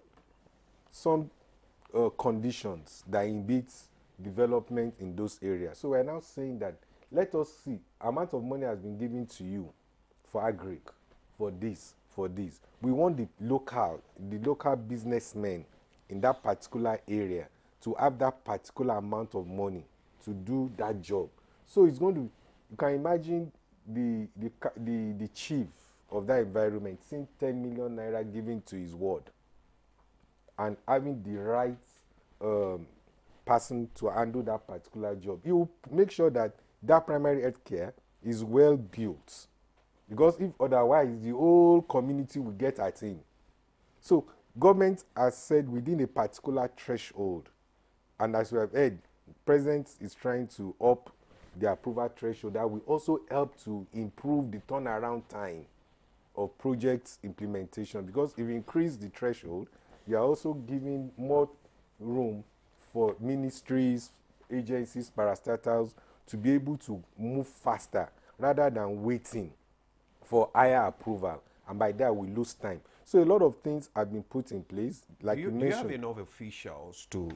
conditions that inhibit development in those areas. So we're now saying that, let us see, amount of money has been given to you for agric, for this, for this. We want the local businessmen in that particular area to have that particular amount of money to do that job. So it's going to, you can imagine the chief of that environment seeing 10 million naira given to his ward and having the right person to handle that particular job. He will make sure that that primary health care is well built, because if otherwise the whole community will get at him. So government has said within a particular threshold, and as we have heard, President is trying to up the approval threshold that will also help to improve the turnaround time of project implementation, because if you increase the threshold, you are also giving more room for ministries, agencies, parastatals to be able to move faster rather than waiting for higher approval, and by that we lose time. So a lot of things have been put in place, like you mentioned. Do you have enough officials to,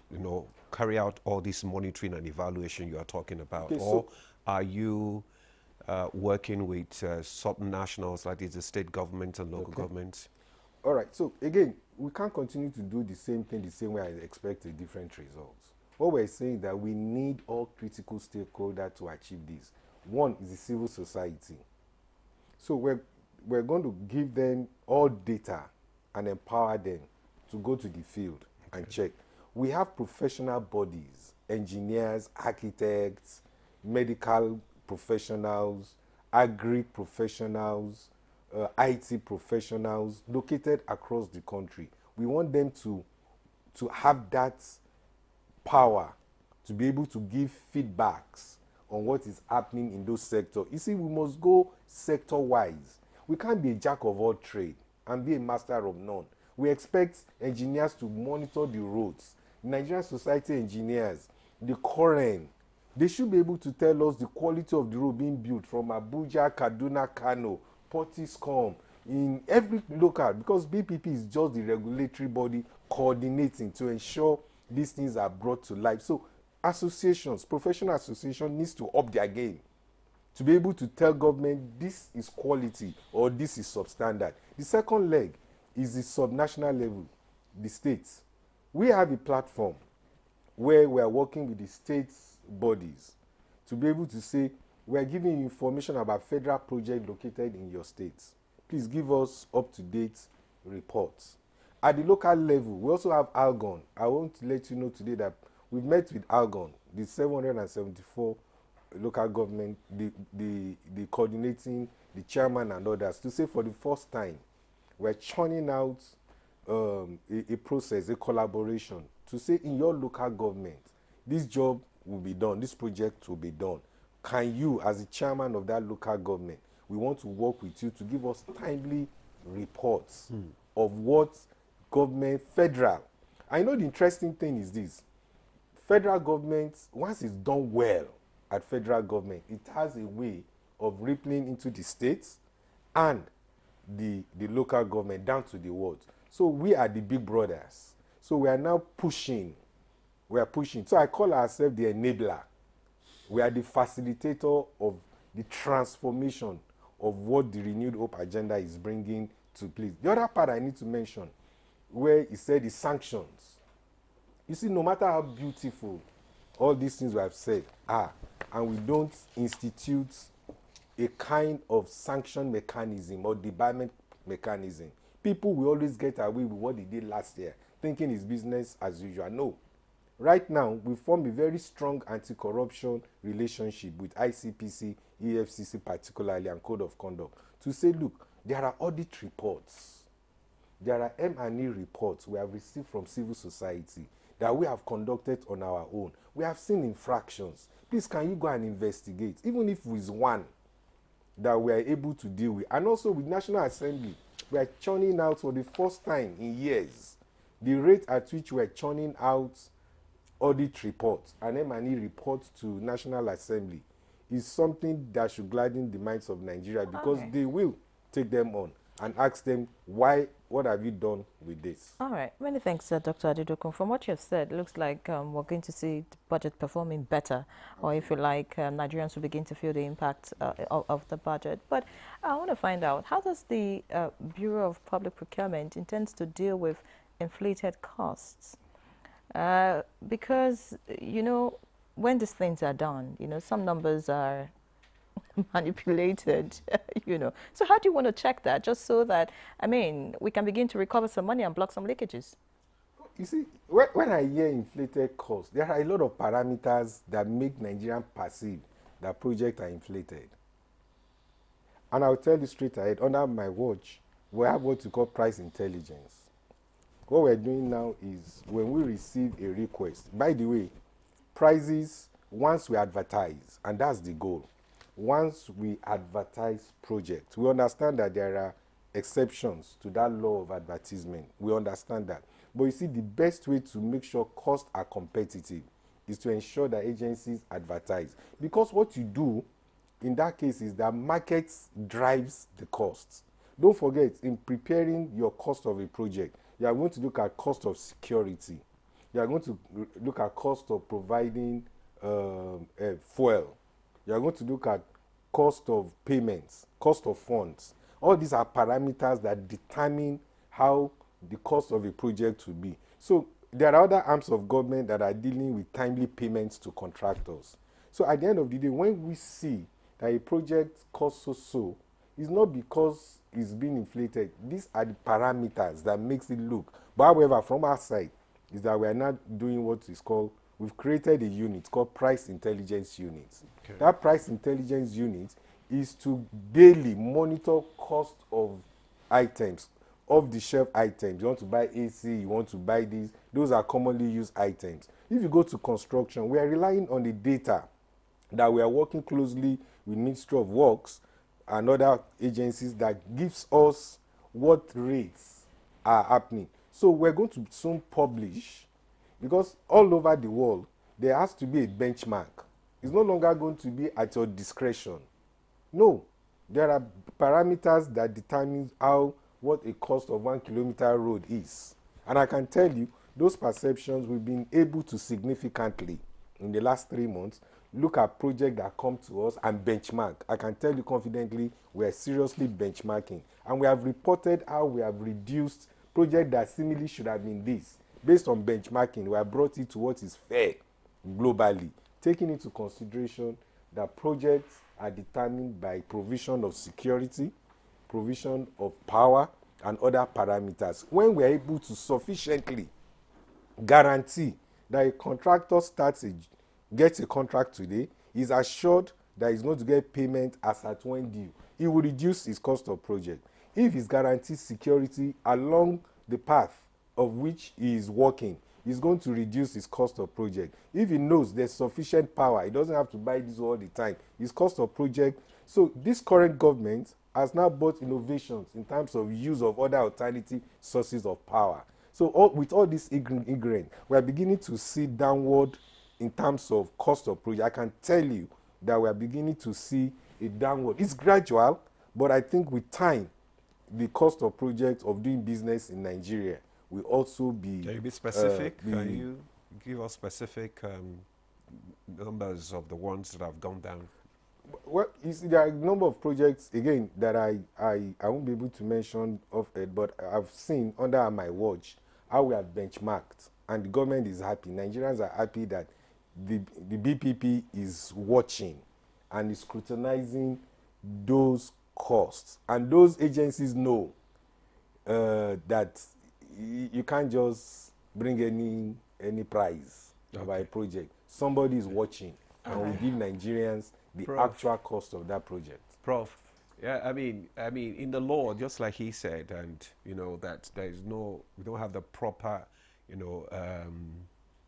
carry out all this monitoring and evaluation you are talking about, Okay, or are you working with subnationals, like the state government and local governments? All right. So again, we can't continue to do the same thing the same way and expect a different results. What we're saying is that we need all critical stakeholders to achieve this. One is the civil society. So we're going to give them all data and empower them to go to the field and check. We have professional bodies, engineers, architects, medical professionals, agri professionals, IT professionals located across the country. We want them to have that power to be able to give feedbacks on what is happening in those sectors. You see, we must go sector-wise. We can't be a jack of all trade and be a master of none. We expect engineers to monitor the roads. Nigerian Society engineers, the Koren, they should be able to tell us the quality of the road being built from Abuja, Kaduna, Kano, Portiscom, in every local, because BPP is just the regulatory body coordinating to ensure these things are brought to life. So associations, professional associations needs to up their game to be able to tell government this is quality or this is substandard. The second leg is the subnational level, the states. We have a platform where we are working with the states bodies to be able to say, we are giving you information about federal projects located in your states. Please give us up-to-date reports. At the local level, we also have ALGON. I want to let you know today that we've met with ALGON, the 774 local government, the coordinating, the chairman and others, to say for the first time, we're churning out a process, a collaboration, to say in your local government, this job will be done, this project will be done. Can you, as the chairman of that local government, we want to work with you to give us timely reports of what government, federal. I know the interesting thing is this. Federal government, once it's done well at federal government, it has a way of rippling into the states and the local government down to the world. So we are the big brothers. So we are now pushing. We are pushing. So I call ourselves the enabler. We are the facilitator of the transformation of what the Renewed Hope agenda is bringing to place. The other part I need to mention, where he said the sanctions. You see, no matter how beautiful all these things we have said are, and we don't institute a kind of sanction mechanism or debarment mechanism, people will always get away with what they did last year, thinking it's business as usual. No. Right now, we form a very strong anti-corruption relationship with ICPC, EFCC particularly, and Code of Conduct to say, look, there are audit reports. There are M&E reports we have received from civil society that we have conducted on our own. We have seen infractions. Please, can you go and investigate, even if it's one that we are able to deal with? And also with National Assembly, we are churning out for the first time in years the rate at which we are churning out audit reports and M&E reports to National Assembly is something that should gladden the minds of Nigeria, because they will take them on and ask them, why, what have you done with this? All right. Many thanks, Dr. Adedokun. From what you have said, it looks like we're going to see the budget performing better, or if you like, Nigerians will begin to feel the impact of the budget. But I want to find out, how does the Bureau of Public Procurement intends to deal with inflated costs? Because, you know, when these things are done, you know, some numbers are manipulated, you know. So how do you want to check that, just so that, I mean, we can begin to recover some money and block some leakages? You see, when I hear inflated costs, there are a lot of parameters that make Nigerians perceive that projects are inflated. And I'll tell you straight ahead, under my watch, we have what we call price intelligence. What we're doing now is, when we receive a request, by the way, prices, once we advertise, and that's the goal, once we advertise projects, we understand that there are exceptions to that law of advertisement. We understand that. But you see, the best way to make sure costs are competitive is to ensure that agencies advertise. Because what you do in that case is that markets drives the costs. Don't forget, in preparing your cost of a project, you are going to look at cost of security. You are going to look at cost of providing fuel. You are going to look at cost of payments, cost of funds. All these are parameters that determine how the cost of a project will be. So there are other arms of government that are dealing with timely payments to contractors. So at the end of the day, when we see that a project costs so, it's not because it's being inflated. These are the parameters that makes it look. But however, from our side, is that we are not doing what is called, we've created a unit called Price Intelligence Unit. Okay. That Price Intelligence Unit is to daily monitor cost of items, off-the-shelf items. You want to buy AC, you want to buy these. Those are commonly used items. If you go to construction, we are relying on the data that we are working closely with Ministry of Works and other agencies that gives us what rates are happening. So we're going to soon publish, because all over the world, there has to be a benchmark. It's no longer going to be at your discretion. No, there are parameters that determine what a cost of 1 kilometer road is. And I can tell you, those perceptions we've been able to significantly, in the last 3 months, look at projects that come to us and benchmark. I can tell you confidently, we are seriously benchmarking. And we have reported how we have reduced projects that seemingly should have been this. Based on benchmarking, we have brought it to what is fair globally, taking into consideration that projects are determined by provision of security, provision of power, and other parameters. When we are able to sufficiently guarantee that a contractor gets a contract today, is assured that he's going to get payment as at when due, it will reduce his cost of project. If he's guaranteed security along the path of which he is working, he's going to reduce his cost of project. If he knows there's sufficient power, he doesn't have to buy this all the time, his cost of project. So this current government has now brought innovations in terms of use of other alternative sources of power. So with all this ingrained, we are beginning to see downward in terms of cost of project. I can tell you that we are beginning to see a downward. It's gradual, but I think with time, the cost of projects of doing business in Nigeria will also be... Can you be specific? Can you give us specific numbers of the ones that have gone down? Well, you see, there are a number of projects, again, that I won't be able to mention off it, but I've seen under my watch how we have benchmarked, and the government is happy. Nigerians are happy that the BPP is watching and is scrutinizing those costs. And those agencies know that you can't just bring any price about a project, somebody is watching and will give Nigerians the actual cost of that project. Prof, yeah, I mean, in the law, just like he said, and that there is we don't have the proper,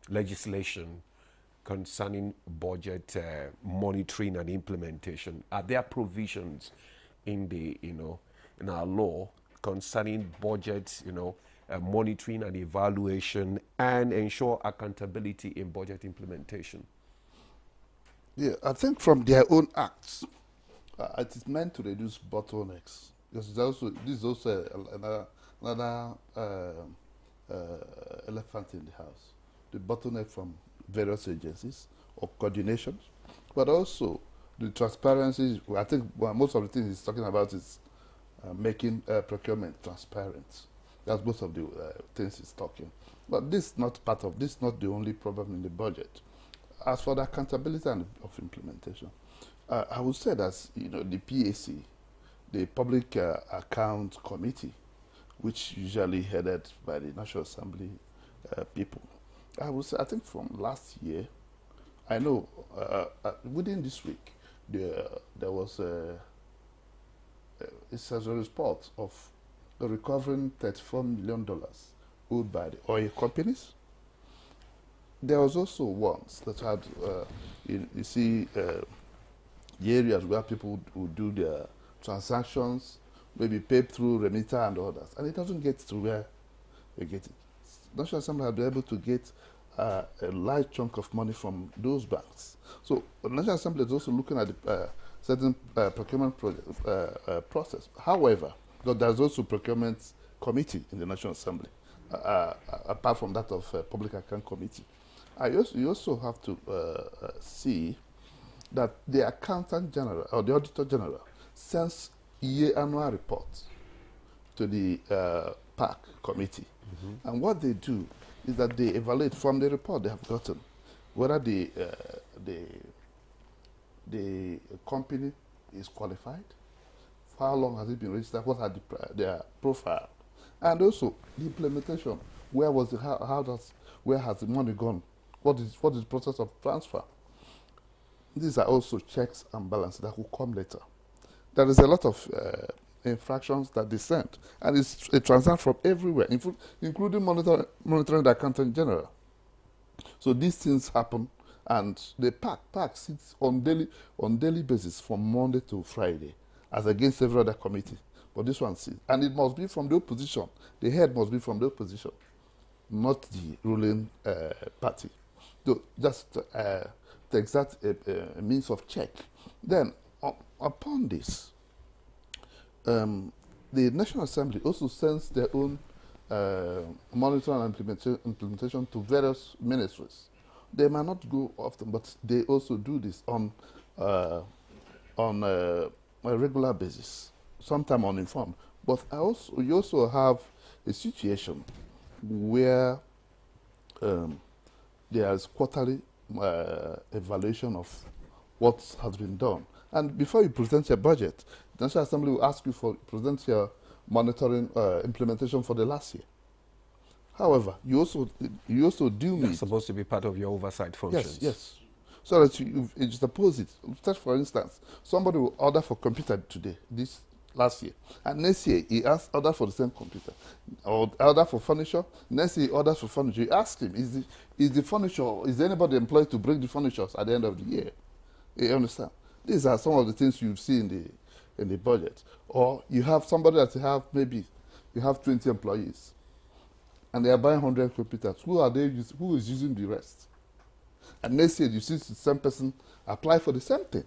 legislation concerning budget monitoring and implementation. Are there provisions in the, in our law concerning budget, monitoring and evaluation, and ensure accountability in budget implementation? Yeah, I think from their own acts, it is meant to reduce bottlenecks. Because this is also another elephant in the house. The bottleneck from various agencies or coordinations, but also the transparency. I think most of the things he's talking about is making procurement transparent. That's most of the things he's talking. But this is not part of this. Not the only problem in the budget. As for the accountability and of implementation, I would say that the PAC, the Public Account Committee, which usually headed by the National Assembly people, I would say I think from last year, I know within this week there was it's as a report of recovering $34 million owed by the oil companies. There was also ones that had, you see, the areas where people would do their transactions, maybe paid through remitter and others, and it doesn't get to where they get it. National Assembly have been able to get a large chunk of money from those banks. So the National Assembly is also looking at the certain procurement process. However, there's also procurement committee in the National Assembly, apart from that of Public Account Committee. You also have to see that the Accountant General or the Auditor General sends annual reports to the PAC committee. Mm-hmm. And what they do is that they evaluate from the report they have gotten whether the company is qualified, for how long has it been registered, what are their profile, and also the implementation. Where has the money gone? What is the process of transfer? These are also checks and balances that will come later. There is a lot of infractions that they send, and it's a transaction from everywhere, including monitoring the Accountant General. So these things happen, and the PAC sits on daily basis from Monday to Friday, as against every other committee. But this one sits, and it must be from the opposition. The head must be from the opposition, not the ruling party. So just to exact a means of check. Then, upon this, the National Assembly also sends their own monitoring and implementation to various ministries. They might not go often, but they also do this on a regular basis, sometimes uninformed. But you also have a situation where there is quarterly evaluation of what has been done. And before you present your budget, the National Assembly will ask you to present your monitoring implementation for the last year. However, you also do need... That's supposed to be part of your oversight functions. Yes. So that you suppose it. Take for instance, somebody will order for computer today, this last year, and next year he order for the same computer, or order for furniture. Next year he orders for furniture. You ask him, is the furniture, is anybody employed to bring the furniture at the end of the year? You understand? These are some of the things you see in the budget. Or you have somebody that maybe you have 20 employees, and they are buying 100 computers. Who is using the rest? And next year you see the same person apply for the same thing.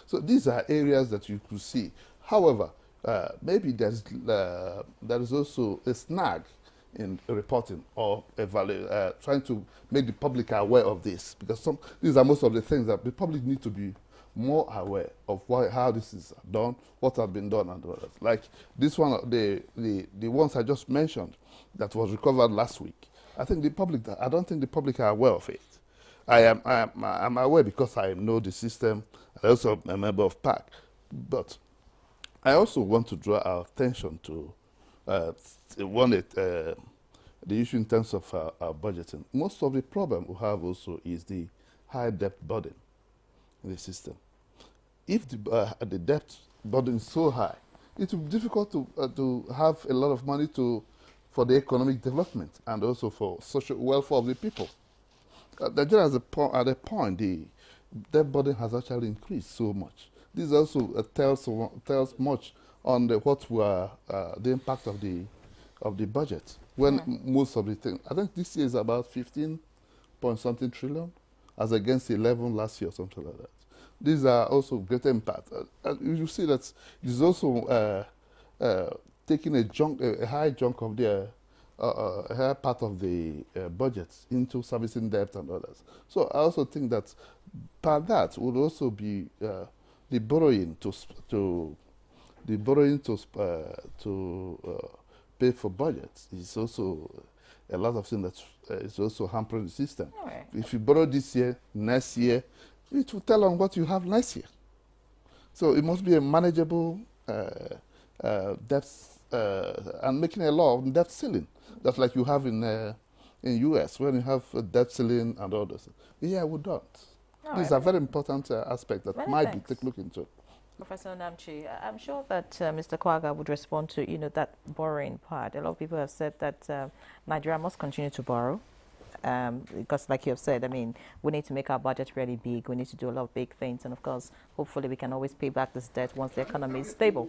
So these are areas that you could see. However, maybe there is also a snag in reporting or trying to make the public aware of this, because these are most of the things that the public need to be more aware of how this is done, what has been done, and others. Like this one, the ones I just mentioned that was recovered last week. I don't think the public are aware of it. I'm aware because I know the system. I also am a member of PAC, but I also want to draw our attention to the issue in terms of our budgeting. Most of the problem we have also is the high debt burden in the system. If the debt burden is so high, it will be difficult to have a lot of money for the economic development and also for social welfare of the people. Nigeria at a point, the debt burden has actually increased so much. This also tells much on the impact of the budget. When most of the things, I think this year is about 15 point something trillion, as against 11 last year or something like that. These are also greater impact. You see that it's also taking a high chunk of the a higher part of the budget into servicing debt and others. So I also think that part that would also be the borrowing to pay for budgets is also a lot of things that is also hampering the system. Right. If you borrow this year, next year, it will tell on what you have next year. So it must be a manageable debt and making a law of debt ceiling. That's like you have in US when you have a debt ceiling and all those. Yeah, we don't. These are very important aspects that might be looked into. Professor Onamchi, I'm sure that Mr. Kwaga would respond to that borrowing part. A lot of people have said that Nigeria must continue to borrow. Because like you have said, I mean, we need to make our budget really big. We need to do a lot of big things. And of course, hopefully we can always pay back this debt once the economy is stable.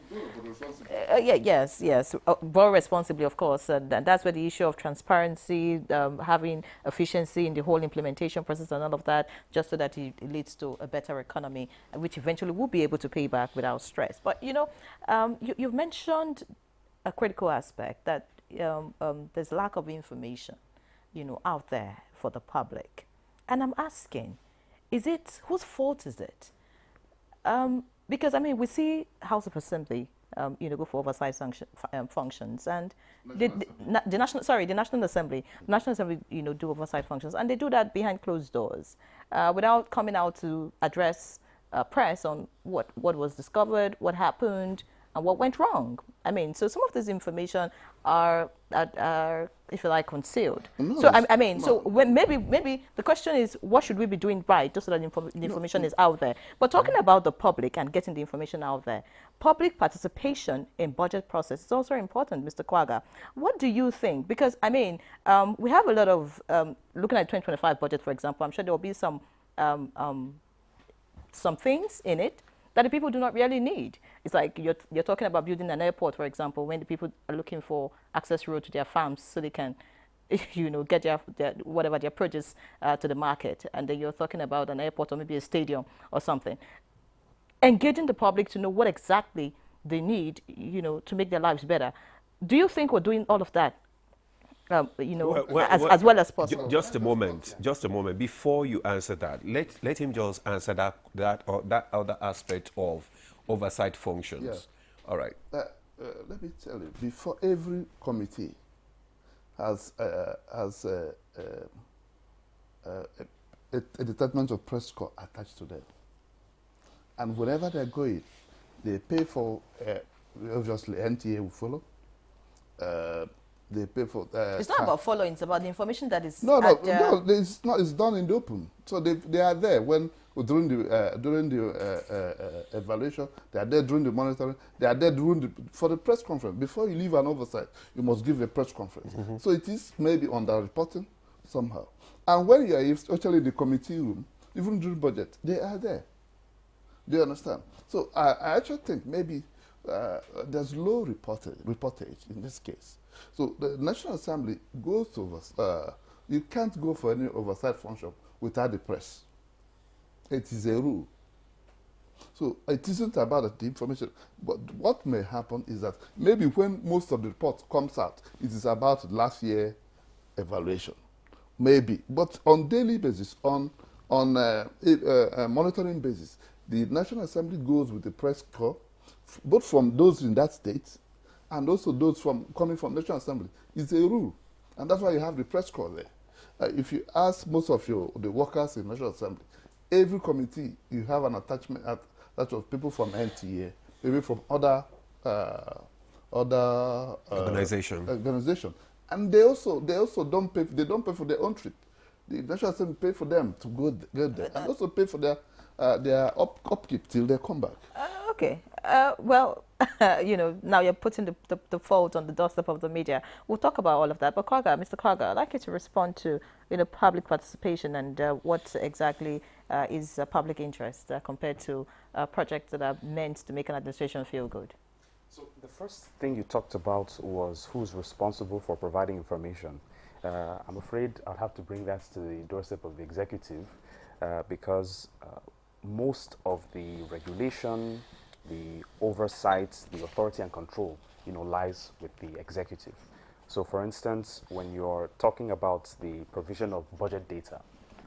Yes. Borrow responsibly, of course. And that's where the issue of transparency, having efficiency in the whole implementation process and all of that, just so that it leads to a better economy, which eventually we'll be able to pay back without stress. But, you've mentioned a critical aspect that there's lack of information out there for the public. And I'm asking, whose fault is it? Because, I mean, we see House of Assembly, go for oversight functions, and the National Assembly, do oversight functions, and they do that behind closed doors, without coming out to address press on what was discovered, what happened, and what went wrong. I mean, so some of this information are if you like, concealed. No, so when maybe the question is, what should we be doing right, just so that the information is out there? But talking about the public and getting the information out there, public participation in budget process is also important, Mr. Kwaga. What do you think? Because, I mean, we have a lot of, looking at 2025 budget, for example, I'm sure there will be some things in it that the people do not really need. It's like you're talking about building an airport, for example, when the people are looking for access road to their farms so they can, get their produce to the market. And then you're talking about an airport or maybe a stadium or something. Engaging the public to know what exactly they need, to make their lives better. Do you think we're doing all of that? As well as possible. Just a moment. Before you answer that, let him just answer that other aspect of oversight functions. Yeah. All right. Let me tell you, before every committee has a department of press corps attached to them, and wherever they're going, they pay for. Obviously, NTA will follow. They pay for. It's not about following; it's about the information that is. No, it's not. It's done in the open. So they are there during the evaluation. They are there during the monitoring. They are there for the press conference. Before you leave an oversight, you must give a press conference. Mm-hmm. So it is maybe under reporting somehow. And when you are especially in the committee room, even during budget, they are there. Do you understand? So I actually think maybe there's low reportage in this case. So the National Assembly goes over. You can't go for any oversight function without the press. It is a rule. So it isn't about the information. But what may happen is that maybe when most of the report comes out, it is about last year evaluation. Maybe. But on daily basis, on monitoring basis, the National Assembly goes with the press corps, both from those in that state and also those coming from National Assembly. It's a rule. And that's why you have the press corps there. If you ask most of the workers in National Assembly, every committee, you have an attachment that of people from NTA, maybe from other organization. And they also don't pay. They don't pay for their own trip. The National Assembly pay for them to go there, and also pay for their upkeep till they come back. Okay. Well, now you're putting the fault on the doorstep of the media. We'll talk about all of that. But Mr. Krager, I'd like you to respond to public participation and what exactly is public interest compared to projects that are meant to make an administration feel good. So the first thing you talked about was who's responsible for providing information. I'm afraid I'll have to bring that to the doorstep of the executive because most of the regulation, the oversight, the authority and control, lies with the executive. So for instance, when you're talking about the provision of budget data,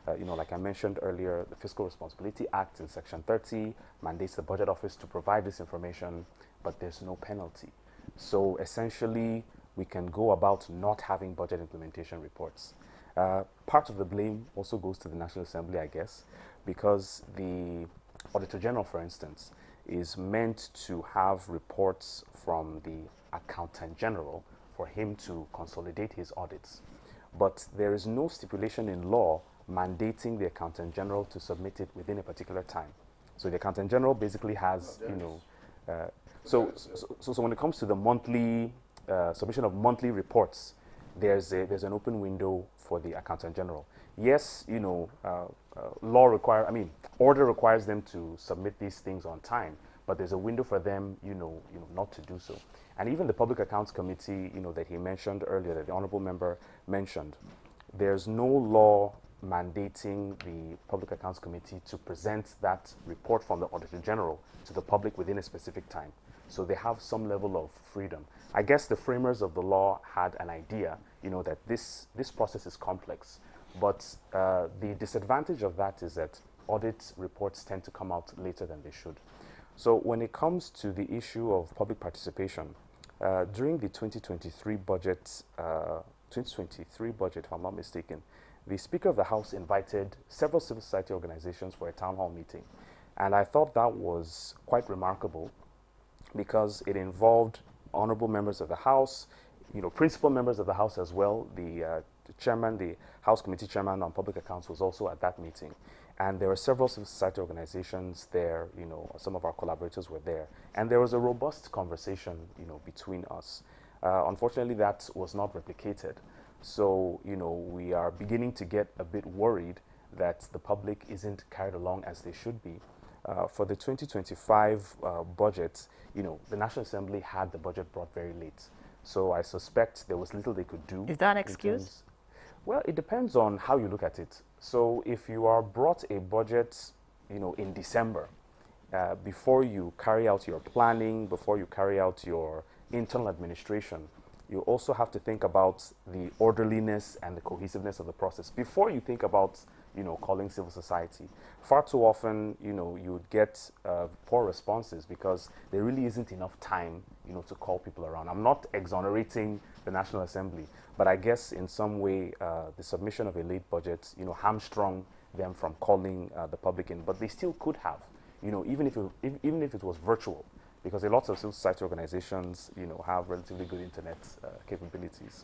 like I mentioned earlier, the Fiscal Responsibility Act in Section 30 mandates the Budget Office to provide this information, but there's no penalty. So essentially, we can go about not having budget implementation reports. Part of the blame also goes to the National Assembly, I guess, because the Auditor General, for instance, is meant to have reports from the Accountant General for him to consolidate his audits. But there is no stipulation in law mandating the Accountant General to submit it within a particular time. So the Accountant General basically has, so when it comes to the monthly submission of monthly reports, there's an open window for the Accountant General. Yes, order requires them to submit these things on time, but there's a window for them, not to do so. And even the Public Accounts Committee, that he mentioned earlier, that the Honourable Member mentioned, there's no law mandating the Public Accounts Committee to present that report from the Auditor General to the public within a specific time. So they have some level of freedom. I guess the framers of the law had an idea, that this process is complex. But the disadvantage of that is that audit reports tend to come out later than they should. So when it comes to the issue of public participation, during the 2023 budget, if I'm not mistaken, the Speaker of the House invited several civil society organizations for a town hall meeting. And I thought that was quite remarkable because it involved honorable members of the House, principal members of the House as well. The chairman, the House Committee Chairman on Public Accounts was also at that meeting. And there were several civil society organizations there, some of our collaborators were there. And there was a robust conversation, between us. Unfortunately, that was not replicated. So, we are beginning to get a bit worried that the public isn't carried along as they should be. For the 2025 budget, the National Assembly had the budget brought very late. So I suspect there was little they could do. Is that an excuse? Well, it depends on how you look at it. So if you are brought a budget, in December, before you carry out your planning, before you carry out your internal administration, you also have to think about the orderliness and the cohesiveness of the process before you think about, calling civil society. Far too often, you would get poor responses because there really isn't enough time, to call people around. I'm not exonerating the National Assembly, but I guess in some way the submission of a late budget, hamstrung them from calling the public in. But they still could have, even if it was virtual, because a lot of civil society organizations, have relatively good internet capabilities.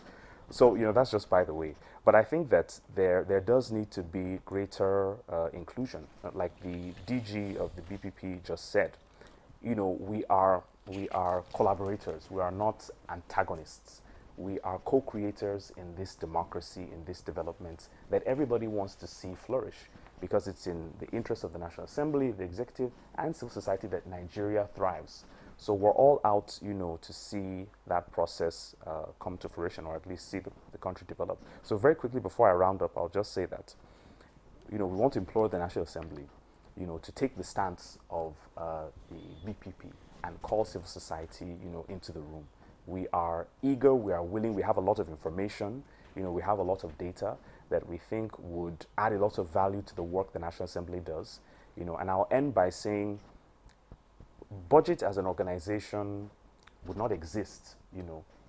So, that's just by the way. But I think that there does need to be greater inclusion. Like the DG of the BPP just said, we are collaborators. We are not antagonists. We are co-creators in this democracy, in this development that everybody wants to see flourish, because it's in the interest of the National Assembly, the executive, and civil society that Nigeria thrives. So we're all out, to see that process come to fruition, or at least see the country develop. So very quickly, before I round up, I'll just say that, we want to implore the National Assembly, to take the stance of the BPP and call civil society, into the room. We are eager, we are willing, we have a lot of information, we have a lot of data that we think would add a lot of value to the work the National Assembly does. And I'll end by saying, budget as an organization would not exist,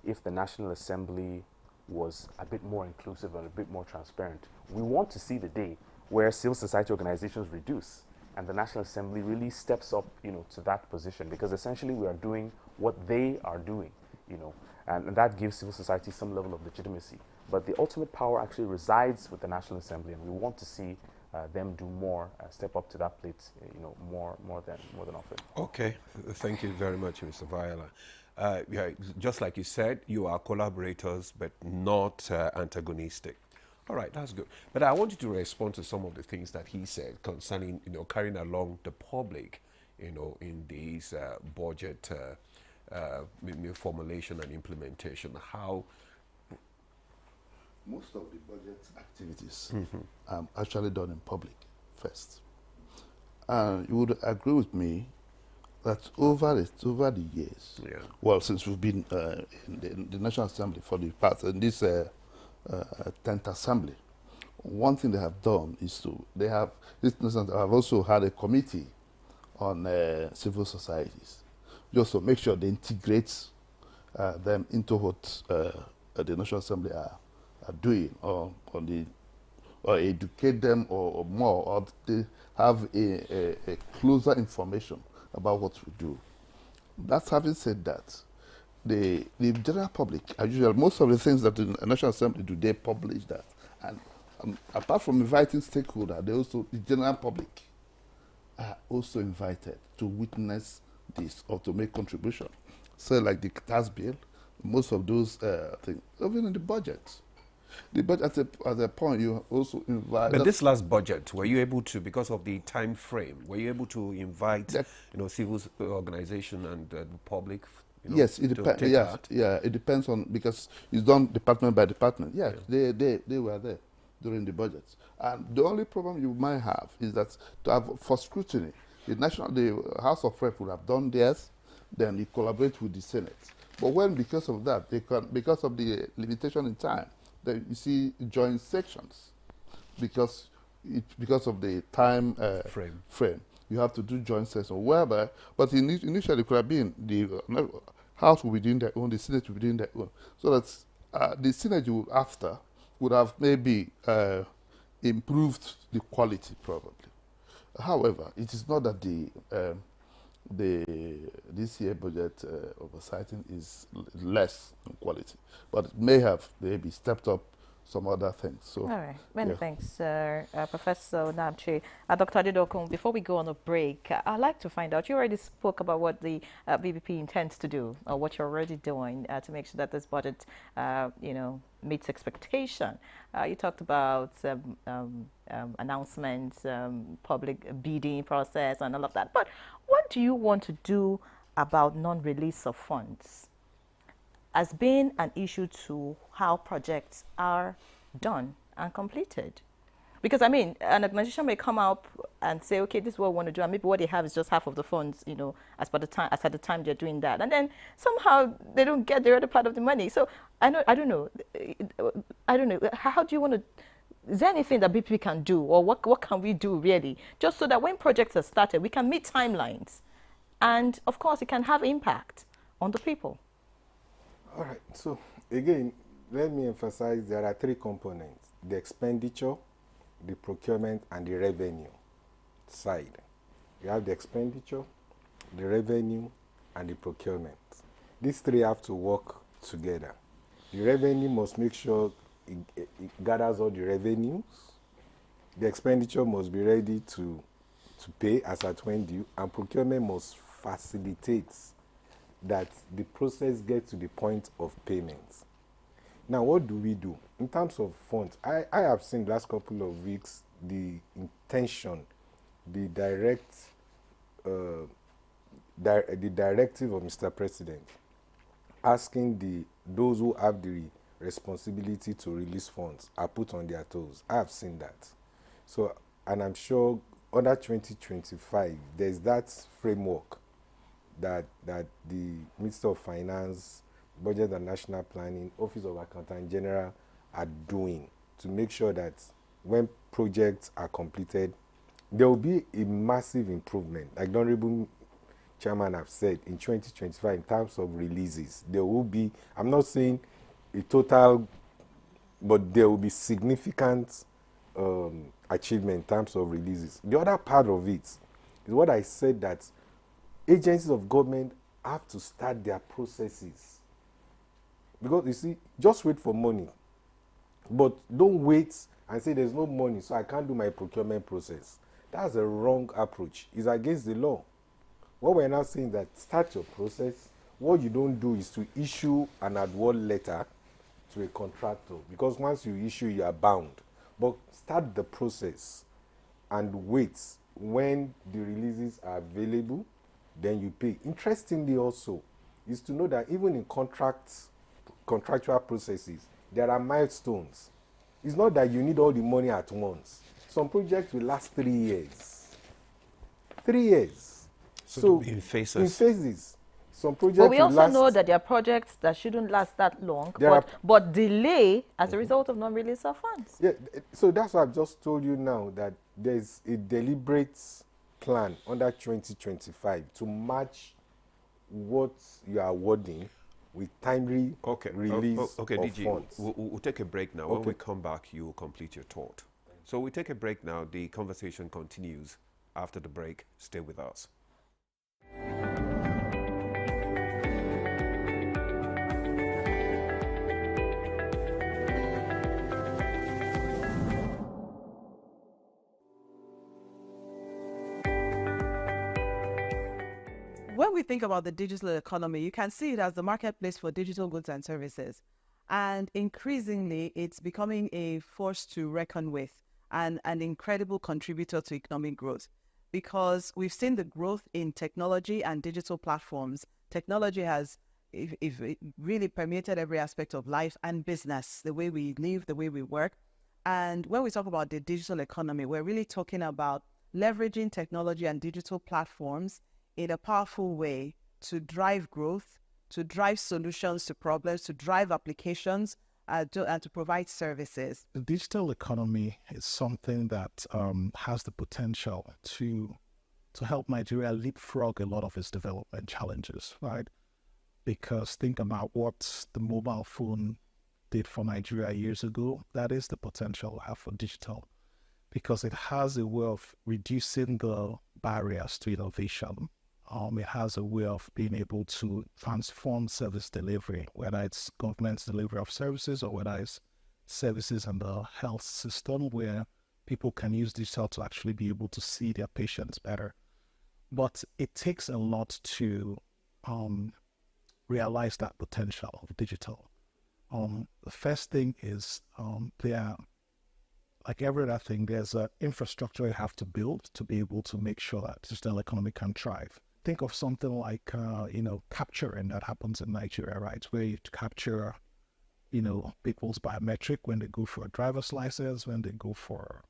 if the National Assembly was a bit more inclusive and a bit more transparent. We want to see the day where civil society organizations reduce and the National Assembly really steps up, to that position, because essentially we are doing what they are doing, and that gives civil society some level of legitimacy. But the ultimate power actually resides with the National Assembly, and we want to see them do more, step up to that plate, more than often. Okay, thank you very much, Mr. Viola. Yeah, just like you said, you are collaborators, but not antagonistic. All right, that's good. But I want you to respond to some of the things that he said concerning, carrying along the public, in these budget formulation and implementation. How most of the budget activities are actually done in public first. You would agree with me that over the years, well, since we've been in the National Assembly for the past, in this 10th Assembly, one thing they have done is have also had a committee on civil societies, just to make sure they integrate them into what the National Assembly are doing, or educate them or more, or they have a closer information about what we do. That's having said that, the general public, as usual, most of the things that the National Assembly do, they publish that. And apart from inviting stakeholders, the general public are also invited to witness this or to make contribution. So like the tax bill, most of those things, even in the budget. The budget at a point you also invite. But this last budget, were you able to, because of the time frame, were you able to invite civil organization and the public? Yes, it depends. Yeah, it depends on, because it's done department by department. Yes, they were there during the budget. And the only problem you might have is that to have for scrutiny, the House of Reps would have done theirs, then you collaborate with the Senate. But when, because of that, because of the limitation in time, then you see joint sections, because of the time frame. You have to do joint sessions, whereby, but initially it could have been the House will be doing their own, the Senate will be doing their own. So that the Senate would have maybe improved the quality, probably. However, it is not that this year budget oversighting is less in quality, but it may have maybe stepped up some other things. So, all right, many thanks, Professor Nnamchi. Dr. Adedokun, before we go on a break, I'd like to find out, you already spoke about what the BBP intends to do, or what you're already doing to make sure that this budget, meets expectation. You talked about announcements, public bidding process, and all of that. But what do you want to do about non-release of funds as being an issue to how projects are done and completed? Because, I mean, an organization may come up and say, okay, this is what we want to do, and maybe what they have is just half of the funds, as at the time they're doing that. And then somehow they don't get the other part of the money. So I don't know. How do you want to, is there anything that BP can do, or what can we do really, just so that when projects are started, we can meet timelines, and of course it can have impact on the people? All right, so again, let me emphasize there are three components: the expenditure, the procurement, and the revenue side. You have the expenditure, the revenue, and the procurement. These three have to work together. The revenue must make sure it gathers all the revenues. The expenditure must be ready to pay as at when due, and procurement must facilitate that the process gets to the point of payment. Now, what do we do? In terms of funds, I have seen the last couple of weeks the intention, the directive of Mr. President asking those who have the responsibility to release funds are put on their toes. I have seen that. So, and I'm sure under 2025, there's that framework that the Minister of Finance, Budget and National Planning, Office of Accountant General are doing to make sure that when projects are completed, there will be a massive improvement. Like the Honorable Chairman have said, in 2025, in terms of releases, there will be, I'm not saying a total, but there will be significant achievement in terms of releases. The other part of it is what I said, that agencies of government have to start their processes Because you see, just wait for money. But don't wait and say there's no money, so I can't do my procurement process. That's a wrong approach. It's against the law. What we're now saying that start your process. What you don't do is to issue an award letter to a contractor, because once you issue, you are bound. But start the process and wait. When the releases are available, then you pay. Interestingly also, is to know that even in contractual processes, there are milestones. It's not that you need all the money at once. Some projects will last 3 years. 3 years. So in phases. In phases. Some projects but we will also last, know that there are projects that shouldn't last that long, There but delay as a result of non-release of funds. Yeah, so that's what I've just told you now, that there's a deliberate plan under 2025 to match what you are awarding with timely release okay, of DG, funds. we'll take a break now. Okay. When we come back, you will complete your thought. So we take a break now. The conversation continues after the break. Stay with us. When we think about the digital economy, you can see it as the marketplace for digital goods and services. And increasingly, it's becoming a force to reckon with and an incredible contributor to economic growth, because we've seen the growth in technology and digital platforms. Technology has if it really permeated every aspect of life and business, the way we live, the way we work. And when we talk about the digital economy, we're really talking about leveraging technology and digital platforms in a powerful way to drive growth, to drive solutions to problems, to drive applications, and to provide services. The digital economy is something that has the potential to help Nigeria leapfrog a lot of its development challenges, right? Because think about what the mobile phone did for Nigeria years ago. That is the potential we have for digital, because it has a way of reducing the barriers to innovation. It has a way of being able to transform service delivery, whether it's government's delivery of services or whether it's services in the health system, where people can use digital to actually be able to see their patients better. But it takes a lot to realize that potential of digital. The first thing is like every other thing, there's an infrastructure you have to build to be able to make sure that digital economy can thrive. Think of something like, capturing that happens in Nigeria, right? Where you capture, people's biometric when they go for a driver's license, when they go for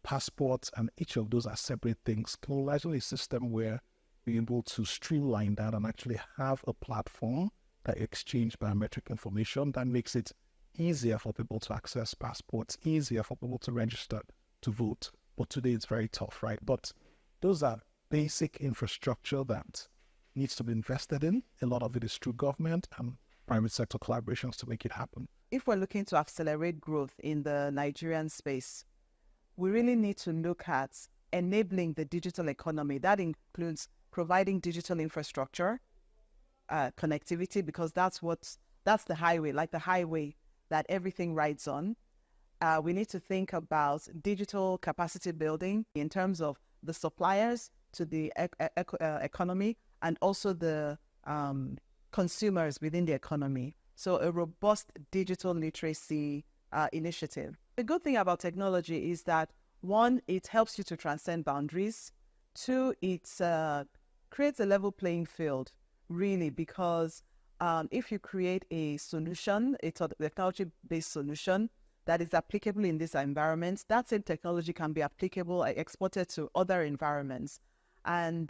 passports, and each of those are separate things. Largely a system where you're able to streamline that and actually have a platform that exchange biometric information that makes it easier for people to access passports, easier for people to register to vote. But today it's very tough, right? But those are basic infrastructure that needs to be invested in. A lot of it is through government and private sector collaborations to make it happen. If we're looking to accelerate growth in the Nigerian space, we really need to look at enabling the digital economy. That includes providing digital infrastructure, connectivity, because that's the highway, like the highway that everything rides on. We need to think about digital capacity building in terms of the suppliers to the economy and also the consumers within the economy. So a robust digital literacy initiative. The good thing about technology is that, one, it helps you to transcend boundaries. Two, it creates a level playing field, really, because if you create a solution, a technology-based solution that is applicable in this environment, that same technology can be applicable, exported to other environments. And,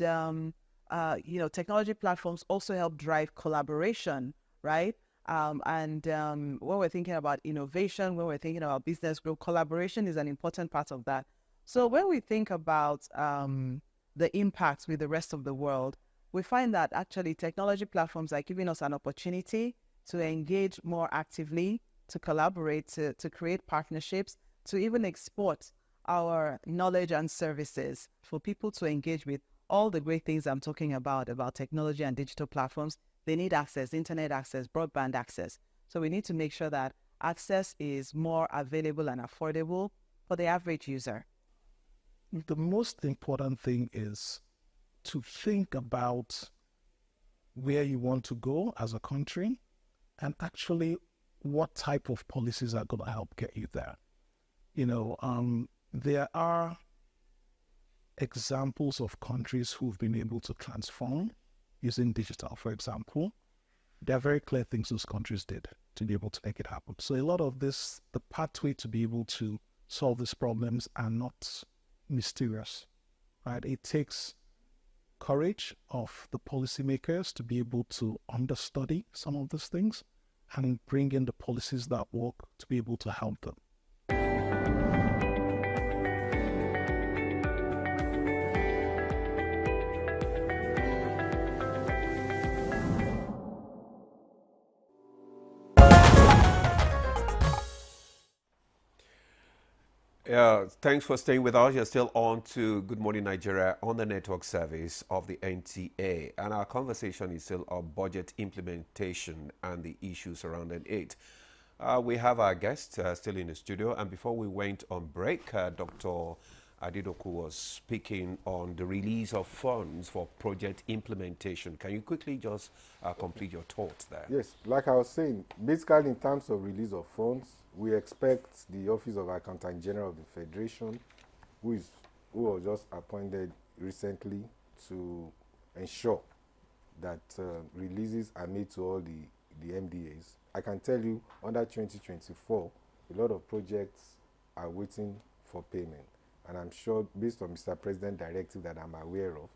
technology platforms also help drive collaboration, right? When we're thinking about innovation, when we're thinking about business growth, collaboration is an important part of that. So when we think about the impacts with the rest of the world, we find that actually technology platforms are giving us an opportunity to engage more actively, to collaborate, to create partnerships, to even export our knowledge and services for people to engage with. All the great things I'm talking about technology and digital platforms, they need access, internet access, broadband access. So we need to make sure that access is more available and affordable for the average user. The most important thing is to think about where you want to go as a country and actually what type of policies are going to help get you there. You know, there are examples of countries who've been able to transform using digital, for example. There are very clear things those countries did to be able to make it happen. So a lot of this, the pathway to be able to solve these problems are not mysterious, right? It takes courage of the policymakers to be able to understudy some of these things and bring in the policies that work to be able to help them. Thanks for staying with us. You're still on to Good Morning Nigeria on the network service of the NTA. And our conversation is still on budget implementation and the issues surrounding it. We have our guest still in the studio. And before we went on break, Dr. Adedoku was speaking on the release of funds for project implementation. Can you quickly just complete your thoughts there? Yes, like I was saying, basically in terms of release of funds, we expect the Office of Accountant General of the Federation, who was just appointed recently, to ensure that releases are made to all the MDAs. I can tell you, under 2024, a lot of projects are waiting for payment. And I'm sure, based on Mr. President's directive that I'm aware of,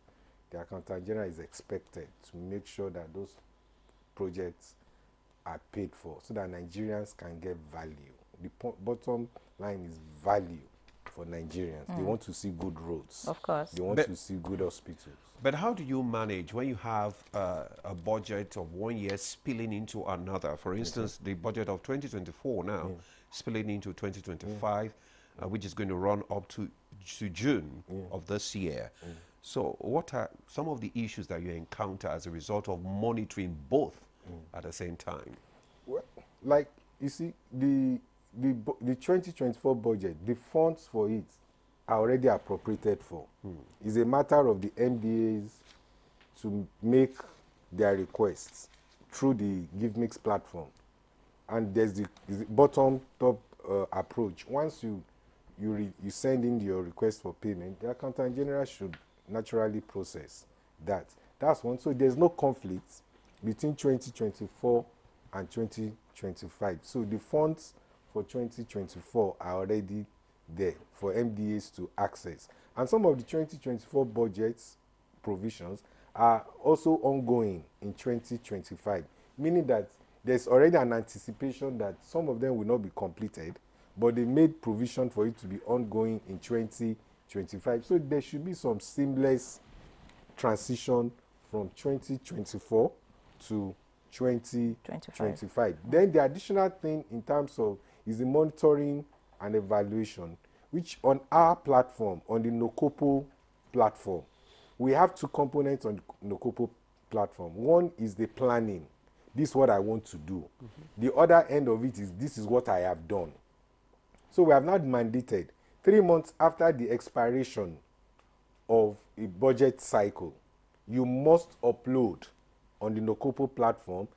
the Accountant General is expected to make sure that those projects are paid for so that Nigerians can get value. The bottom line is value for Nigerians. They want to see good roads. Of course. They want to see good hospitals. But how do you manage when you have a budget of 1 year spilling into another? For instance, the budget of 2024 now spilling into 2025, which is going to run up to June of this year. So what are some of the issues that you encounter as a result of monitoring both at the same time? Well, like, you see, the 2024 budget, the funds for it are already appropriated for. It's a matter of the MDAs to make their requests through the GiveMix platform. And there's the bottom-top approach. Once you send in your request for payment, the Accountant General should naturally process that. That's one. So there's no conflict between 2024 and 2025. So the funds for 2024 are already there for MDAs to access. And some of the 2024 budgets provisions are also ongoing in 2025, meaning that there's already an anticipation that some of them will not be completed, but they made provision for it to be ongoing in 2025. So there should be some seamless transition from 2024 to 2025. Then the additional thing in terms of is the monitoring and evaluation, which on our platform, on the Nocopo platform, we have two components on the Nocopo platform. One is the planning. This is what I want to do. The other end of it is this is what I have done. So we have not mandated 3 months after the expiration of a budget cycle, you must upload on the Nocopo platform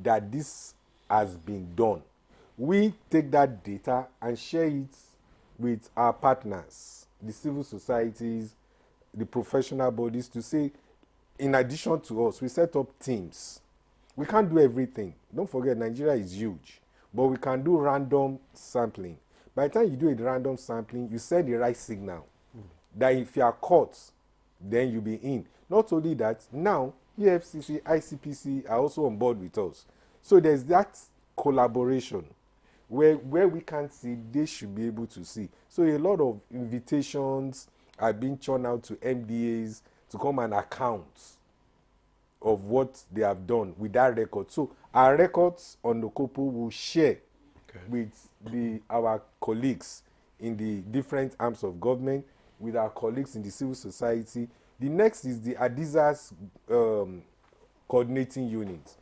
that this has been done. We take that data and share it with our partners, the civil societies, the professional bodies, to say, in addition to us, we set up teams. We can't do everything. Don't forget, Nigeria is huge, but we can do random sampling. By the time you do a random sampling, you send the right signal that if you are caught, then you'll be in. Not only that, now EFCC, ICPC are also on board with us. So there's that collaboration where we can't see, they should be able to see. So a lot of invitations are being churned out to MDAs to come and account of what they have done with that record. So our records on Nocopo will share with our colleagues in the different arms of government, with our colleagues in the civil society. The next is the ADIZA's coordinating unit.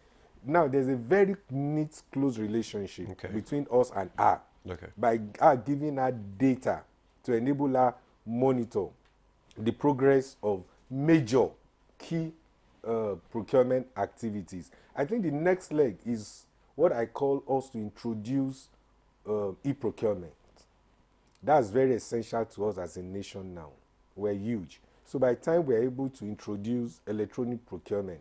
Now, there's a very neat, close relationship between us and her. By her giving her data to enable her monitor the progress of major key procurement activities. I think the next leg is what I call us to introduce e-procurement. That's very essential to us as a nation now. We're huge. So by the time we're able to introduce electronic procurement,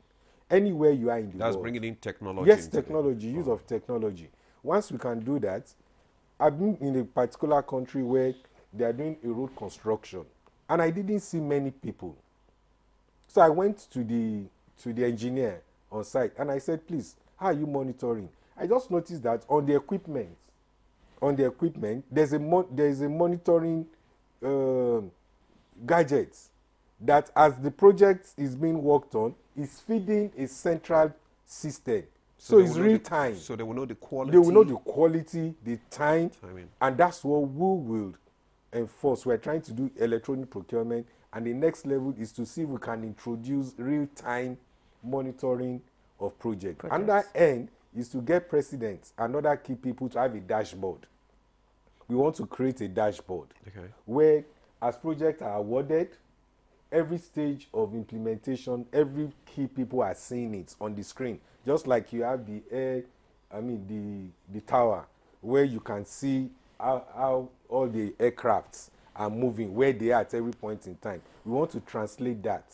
anywhere you are in the world. That's bringing in technology. Yes, technology, use of technology. Once we can do that, I've been in a particular country where they are doing a road construction, and I didn't see many people. So I went to the engineer on site, and I said, please, how are you monitoring? I just noticed that on the equipment, there's a monitoring gadgets that as the project is being worked on, is feeding a central system. So it's real time. So they will know the quality. They will know the quality, the time, and that's what we will enforce. We're trying to do electronic procurement, and the next level is to see if we can introduce real-time monitoring of projects. Another end is to get presidents and other key people to have a dashboard. We want to create a dashboard where, as projects are awarded, every stage of implementation, every key people are seeing it on the screen. Just like you have the tower, where you can see how all the aircrafts are moving, where they are at every point in time. We want to translate that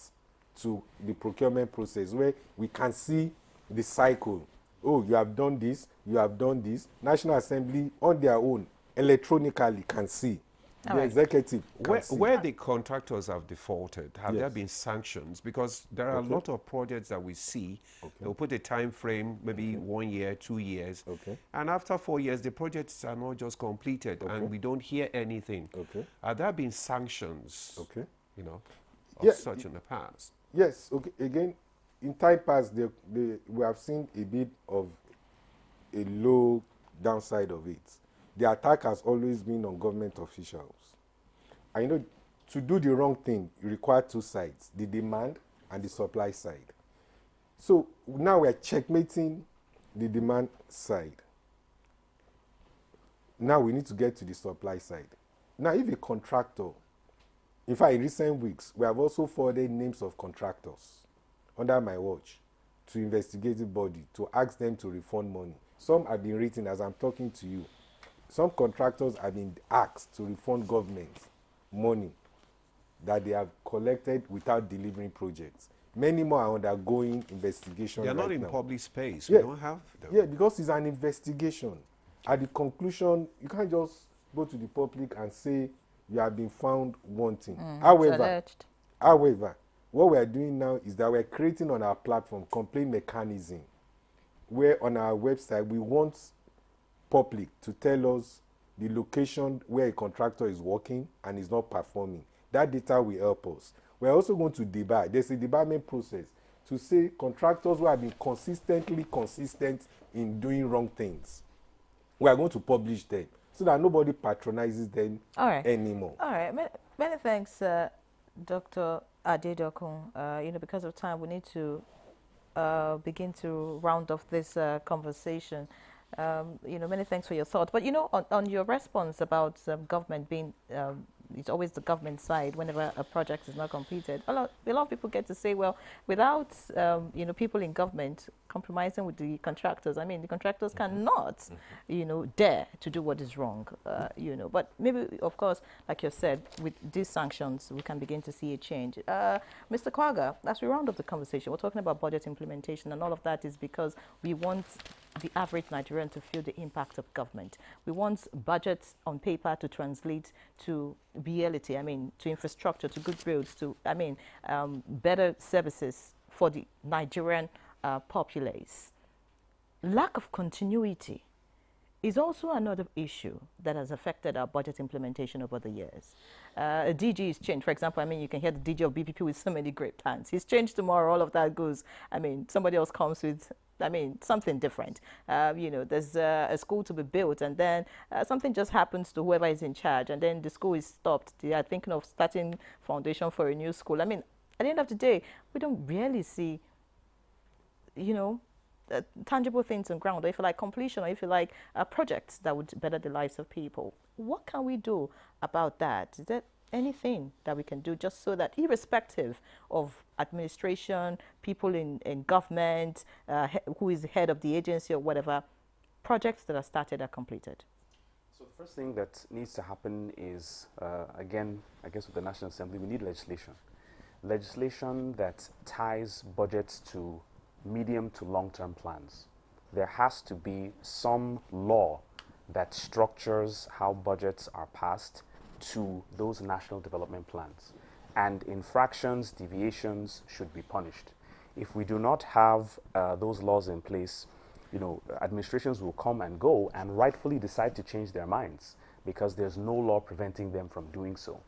to the procurement process, where we can see the cycle. Oh, you have done this, you have done this. National Assembly, on their own, electronically can see. The executive where the contractors have defaulted, have there been sanctions? Because there are a lot of projects that we see. They'll put a time frame, maybe 1 year, 2 years. And after 4 years, the projects are not just completed and we don't hear anything. Have there been sanctions, you know, of such in the past? Yes. Again, in time past, we have seen a bit of a low downside of it. The attack has always been on government officials. I know to do the wrong thing, you require two sides, the demand and the supply side. So now we're checkmating the demand side. Now we need to get to the supply side. Now, if a contractor, in fact, in recent weeks, we have also forwarded names of contractors under my watch to investigative body to ask them to refund money. Some have been written as I'm talking to you. Some contractors have been asked to refund government money that they have collected without delivering projects. Many more are undergoing investigation. They're not in now. Public space. We don't have them. Yeah, because it's an investigation. At the conclusion, you can't just go to the public and say you have been found wanting. However, what we are doing now is that we're creating on our platform complaint mechanism, where on our website we want public to tell us the location where a contractor is working and is not performing. That data will help us. We're also going to debar. There's a debarment process to say contractors who have been consistently consistent in doing wrong things. We are going to publish them so that nobody patronizes them anymore. All right. Many thanks, Dr. Adedokun. You know, because of time, we need to begin to round off this conversation. You know, many thanks for your thoughts. But, you know, on your response about government being, it's always the government side whenever a project is not completed. A lot of people get to say, well, without, you know, people in government compromising with the contractors, I mean, the contractors cannot, you know, dare to do what is wrong, you know. But maybe, of course, like you said, with these sanctions, we can begin to see a change. Mr. Kwaga, as we round up the conversation, we're talking about budget implementation, and all of that is because we want the average Nigerian to feel the impact of government. We want budgets on paper to translate to reality, I mean, to infrastructure, to good roads, to, I mean, better services for the Nigerian populace. Lack of continuity is also another issue that has affected our budget implementation over the years. A DG is changed. For example, I mean, you can hear the DG of BPP with so many great plans. He's changed tomorrow, all of that goes. I mean, somebody else comes with, I mean, something different. You know, there's a school to be built, and then something just happens to whoever is in charge, and then the school is stopped. They are thinking of starting foundation for a new school. I mean, at the end of the day, we don't really see, you know, tangible things on ground, or if you like completion, or if you like projects that would better the lives of people. What can we do about that? Is there anything that we can do just so that, irrespective of administration, people in government, who is the head of the agency or whatever, projects that are started are completed? So the first thing that needs to happen is, again, I guess with the National Assembly, we need legislation. Legislation that ties budgets to medium to long-term plans. There has to be some law that structures how budgets are passed to those national development plans. And infractions, deviations should be punished. If we do not have those laws in place, you know, administrations will come and go and rightfully decide to change their minds because there's no law preventing them from doing so.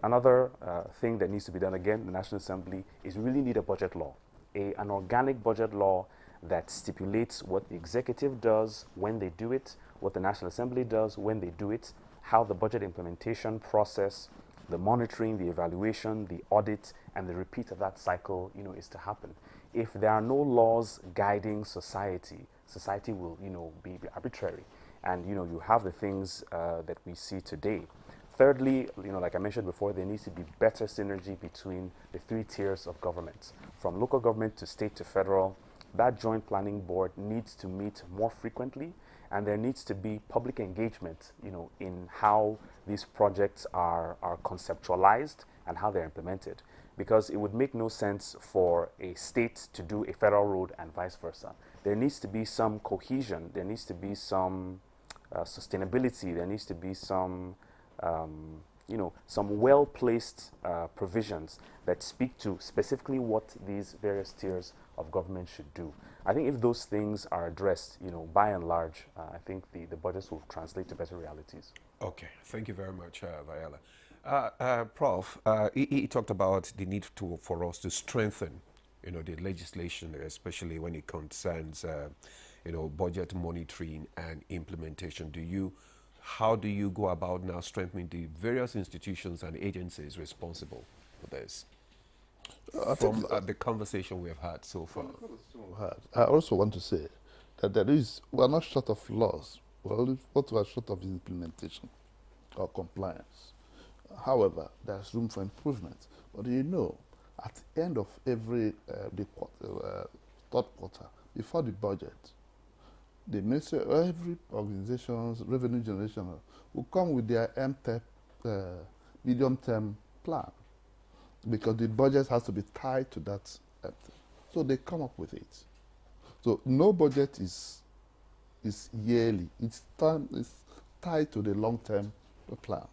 Another thing that needs to be done, again, the National Assembly, is we really need a budget law, an organic budget law that stipulates what the executive does when they do it, what the National Assembly does when they do it, how the budget implementation process, the monitoring, the evaluation, the audit, and the repeat of that cycle, you know, is to happen. If there are no laws guiding society, society will, you know, be arbitrary. And, you know, you have the things that we see today. Thirdly, you know, like I mentioned before, there needs to be better synergy between the three tiers of government. From local government to state to federal, that joint planning board needs to meet more frequently, and there needs to be public engagement, you know, in how these projects are conceptualized and how they're implemented. Because it would make no sense for a state to do a federal road and vice versa. There needs to be some cohesion, there needs to be some sustainability, there needs to be some you know, some well-placed provisions that speak to specifically what these various tiers of government should do. I think if those things are addressed, you know, by and large, I think the budgets will translate to better realities. Okay, thank you very much, Viola. Prof, he talked about the need for us to strengthen, you know, the legislation, especially when it concerns, you know, budget monitoring and implementation. How do you go about now strengthening the various institutions and agencies responsible for this? From the conversation we have had so far. I also want to say that we are not short of laws. Well, what we are short of is implementation or compliance. However, there's room for improvement. But you know, at the end of every third quarter, before the budget, the ministry, every organization's revenue generation will come with their MTEP medium-term plan, because the budget has to be tied to that MTEP. So they come up with it. So no budget is yearly. It's tied to the long-term plan.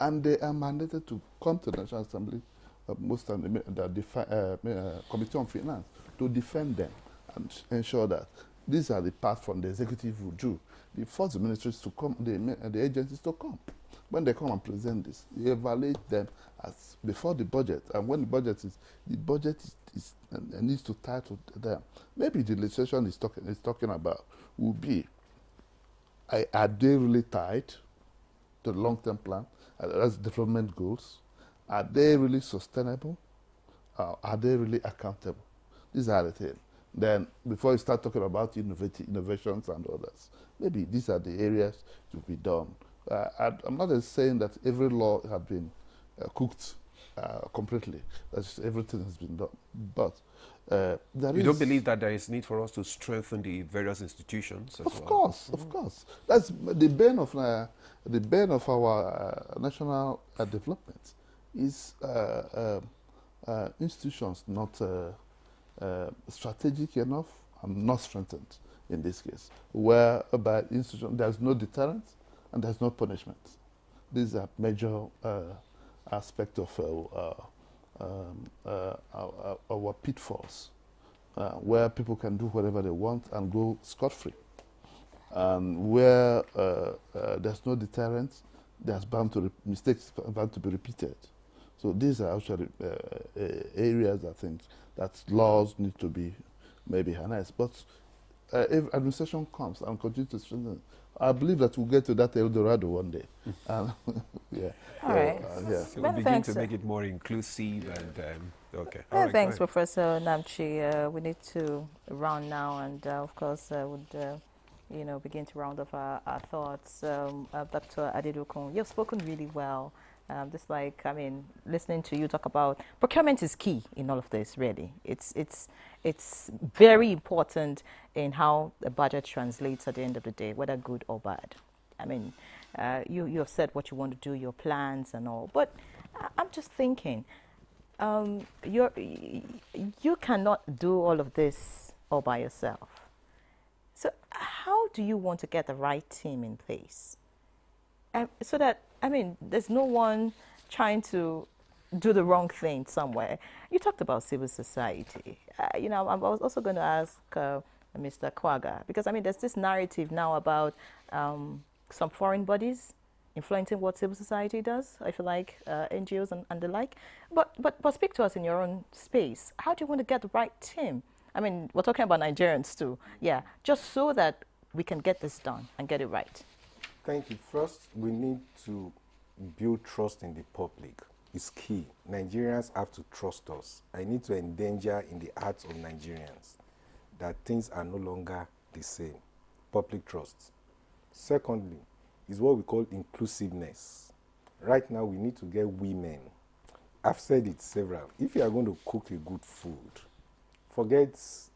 And they are mandated to come to the National Assembly, most of the Committee on Finance, to defend them and ensure that these are the paths from the executive will do. The first ministries to come, the agencies to come. When they come and present this, you evaluate them as before the budget. And when the budget needs to tie to them. Maybe the legislation is talking about will be, are they really tied to the long-term plan as development goals? Are they really sustainable? Are they really accountable? These are the things. Then, before you start talking about innovations and others, maybe these are the areas to be done. I'm not saying that every law has been cooked completely, that everything has been done, but you don't believe that there is need for us to strengthen the various institutions as well? Of course. That's the bane of our national development is institutions not strategic enough and not strengthened in this case, whereby institution there's no deterrent and there's no punishment. These are major aspects of our pitfalls, where people can do whatever they want and go scot-free, and where there's no deterrent, there's mistakes bound to be repeated. So these are actually areas, I think, that laws need to be maybe harnessed. But if administration comes and continues to strengthen, I believe that we'll get to that El Dorado one day. Yeah. All right. So we'll begin to make it more inclusive and Okay. Yeah, thanks, Professor Namchi. We need to round now, and of course, would begin to round off our thoughts. Dr. Adedokun, you've spoken really well. Listening to you talk about procurement is key in all of this. Really, it's very important in how the budget translates at the end of the day, whether good or bad. You have said what you want to do, your plans and all, but I'm just thinking. You cannot do all of this all by yourself. So how do you want to get the right team in place? So that, there's no one trying to do the wrong thing somewhere. You talked about civil society. I was also going to ask Mr. Kwaga, because, there's this narrative now about some foreign bodies influencing what civil society does, I feel like, NGOs and the like. But speak to us in your own space. How do you want to get the right team? We're talking about Nigerians too. Yeah, just so that we can get this done and get it right. Thank you. First, we need to build trust in the public. It's key. Nigerians have to trust us. I need to endanger in the hearts of Nigerians that things are no longer the same. Public trust. Secondly, is what we call inclusiveness. Right now, we need to get women. I've said it several. If you are going to cook a good food, forget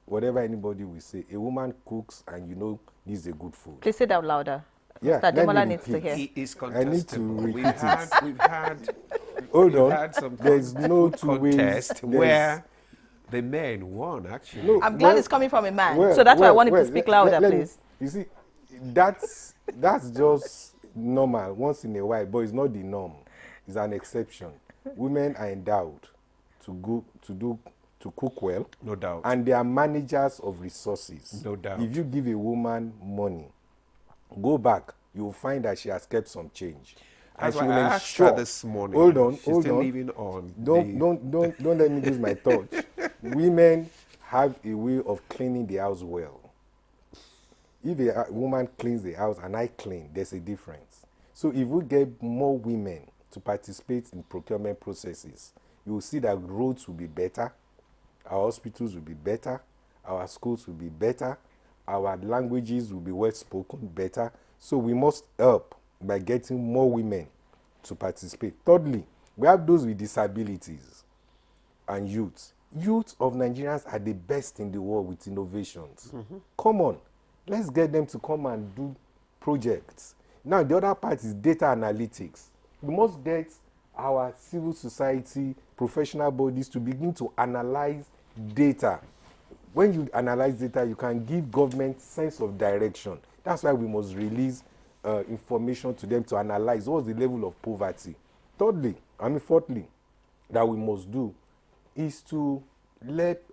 whatever anybody will say. A woman cooks and needs a good food. Please say that louder. Yeah, Mr. Ademola needs to hear. It is I need to contestable. repeat We've had Hold on. had some There's no two ways. contest where the men won, actually. No, I'm glad it's coming from a man. So that's why I wanted to speak louder, please. You see, that's just normal once in a while, but it's not the norm. It's an exception. Women are endowed to cook well. No doubt. And they are managers of resources. No doubt. If you give a woman money, go back, you'll find that she has kept some change. And That's she why will I asked ensure. her this morning. Hold on, She's hold still on. living on. Don't let me lose my touch. Women have a way of cleaning the house well. If a woman cleans the house and I clean, there's a difference. So if we get more women to participate in procurement processes, you will see that roads will be better, our hospitals will be better, our schools will be better, our languages will be well spoken better. So we must help by getting more women to participate. Thirdly, we have those with disabilities and youth. Youth of Nigerians are the best in the world with innovations. Come on, let's get them to come and do projects. Now, the other part is data analytics. We must get our civil society, professional bodies to begin to analyze data. When you analyze data, you can give government sense of direction. That's why we must release information to them to analyze what's the level of poverty. Fourthly, that we must do is to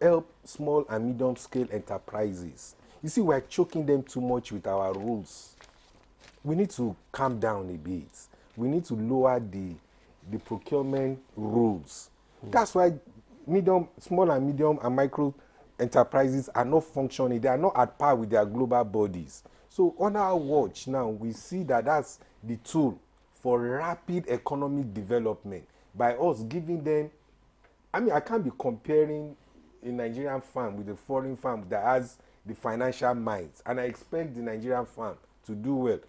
help small and medium scale enterprises. You see, we're choking them too much with our rules. We need to calm down a bit. We need to lower the procurement rules. That's why small and medium and micro enterprises are not functioning. They are not at par with their global bodies. So on our watch now, we see that that's the tool for rapid economic development by us giving them. I can't be comparing a Nigerian farm with a foreign farm that has the financial might, and I expect the Nigerian farm to do well.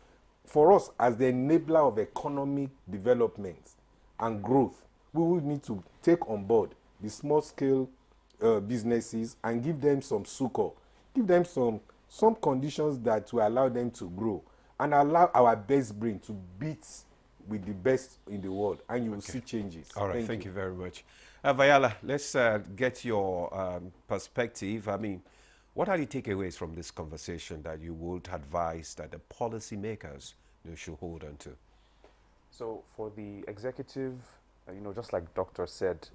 For us, as the enabler of economic development and growth, we will need to take on board the small-scale businesses and give them some succor, give them some conditions that will allow them to grow and allow our best brain to beat with the best in the world, and you will see changes. All right, thank you very much. Vayala, let's get your perspective. What are the takeaways from this conversation that you would advise that the policymakers should hold on to? So for the executive, just like Doctor said,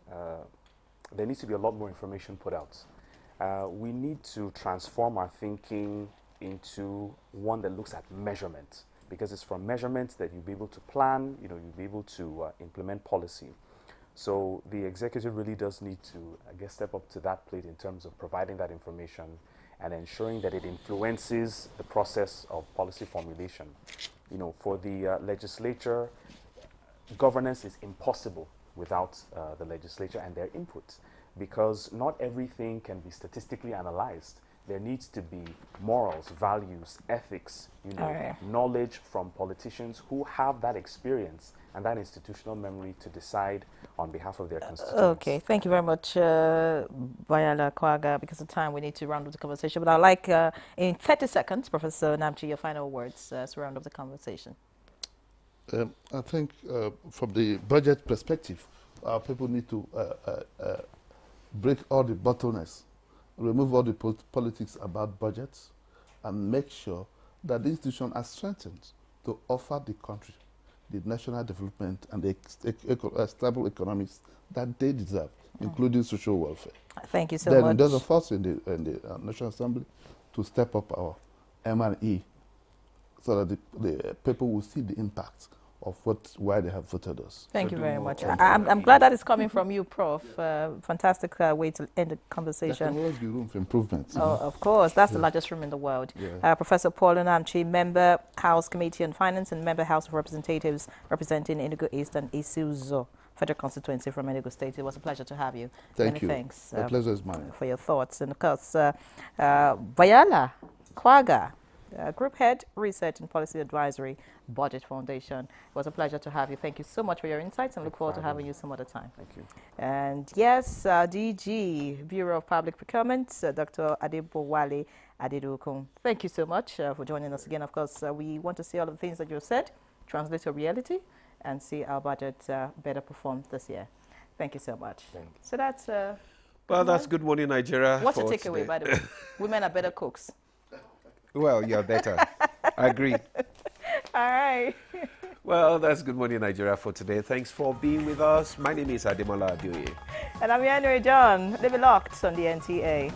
there needs to be a lot more information put out. We need to transform our thinking into one that looks at measurement, because it's from measurement that you'll be able to plan, you'll be able to implement policy. So the executive really does need to, step up to that plate in terms of providing that information and ensuring that it influences the process of policy formulation. For the legislature, governance is impossible without the legislature and their input. because not everything can be statistically analyzed. There needs to be morals, values, ethics, knowledge from politicians who have that experience and that institutional memory to decide on behalf of their constituents. Okay, thank you very much, Vayala Kwaga. Because of time, we need to round up the conversation. But I'd like, in 30 seconds, Professor Namchi, your final words to round up the conversation. I think from the budget perspective, our people need to break all the bottlenecks, remove all the politics about budgets, and make sure that the institution are strengthened to offer the country the national development and the stable economics that they deserve, including social welfare. Thank you so much. Then there's a force in the National Assembly to step up our M&E so that the people will see the impact of why they have voted us. Thank you very much. I'm glad that is coming from you, Prof. Fantastic way to end the conversation. There can always be room for improvement. Oh, of course. That's the largest room in the world. Yeah. Professor Paul Namchi, Member House Committee on Finance and Member House of Representatives representing Enugu East and Isuzo Federal Constituency from Enugu State. It was a pleasure to have you. Thank you. Many thanks. The pleasure is mine. For your thoughts. And of course, Vayala Kwaga, Group Head, Research and Policy Advisory, Budget Foundation. It was a pleasure to have you. Thank you so much for your insights and look forward to having you some other time. Thank you. And yes, DG, Bureau of Public Procurement, Dr. Adebowale Adedokun. Thank you so much for joining us again. Of course, we want to see all of the things that you said, translate to reality, and see our budget better perform this year. Thank you so much. Thank you. So that's... well, that's Good Morning Nigeria. What's your takeaway, by the way? Women are better cooks. Well, you're better. I agree. All right. Well, that's Good Morning Nigeria for today. Thanks for being with us. My name is Ademola Abioye. And I'm Yanri John. Live locked on the NTA.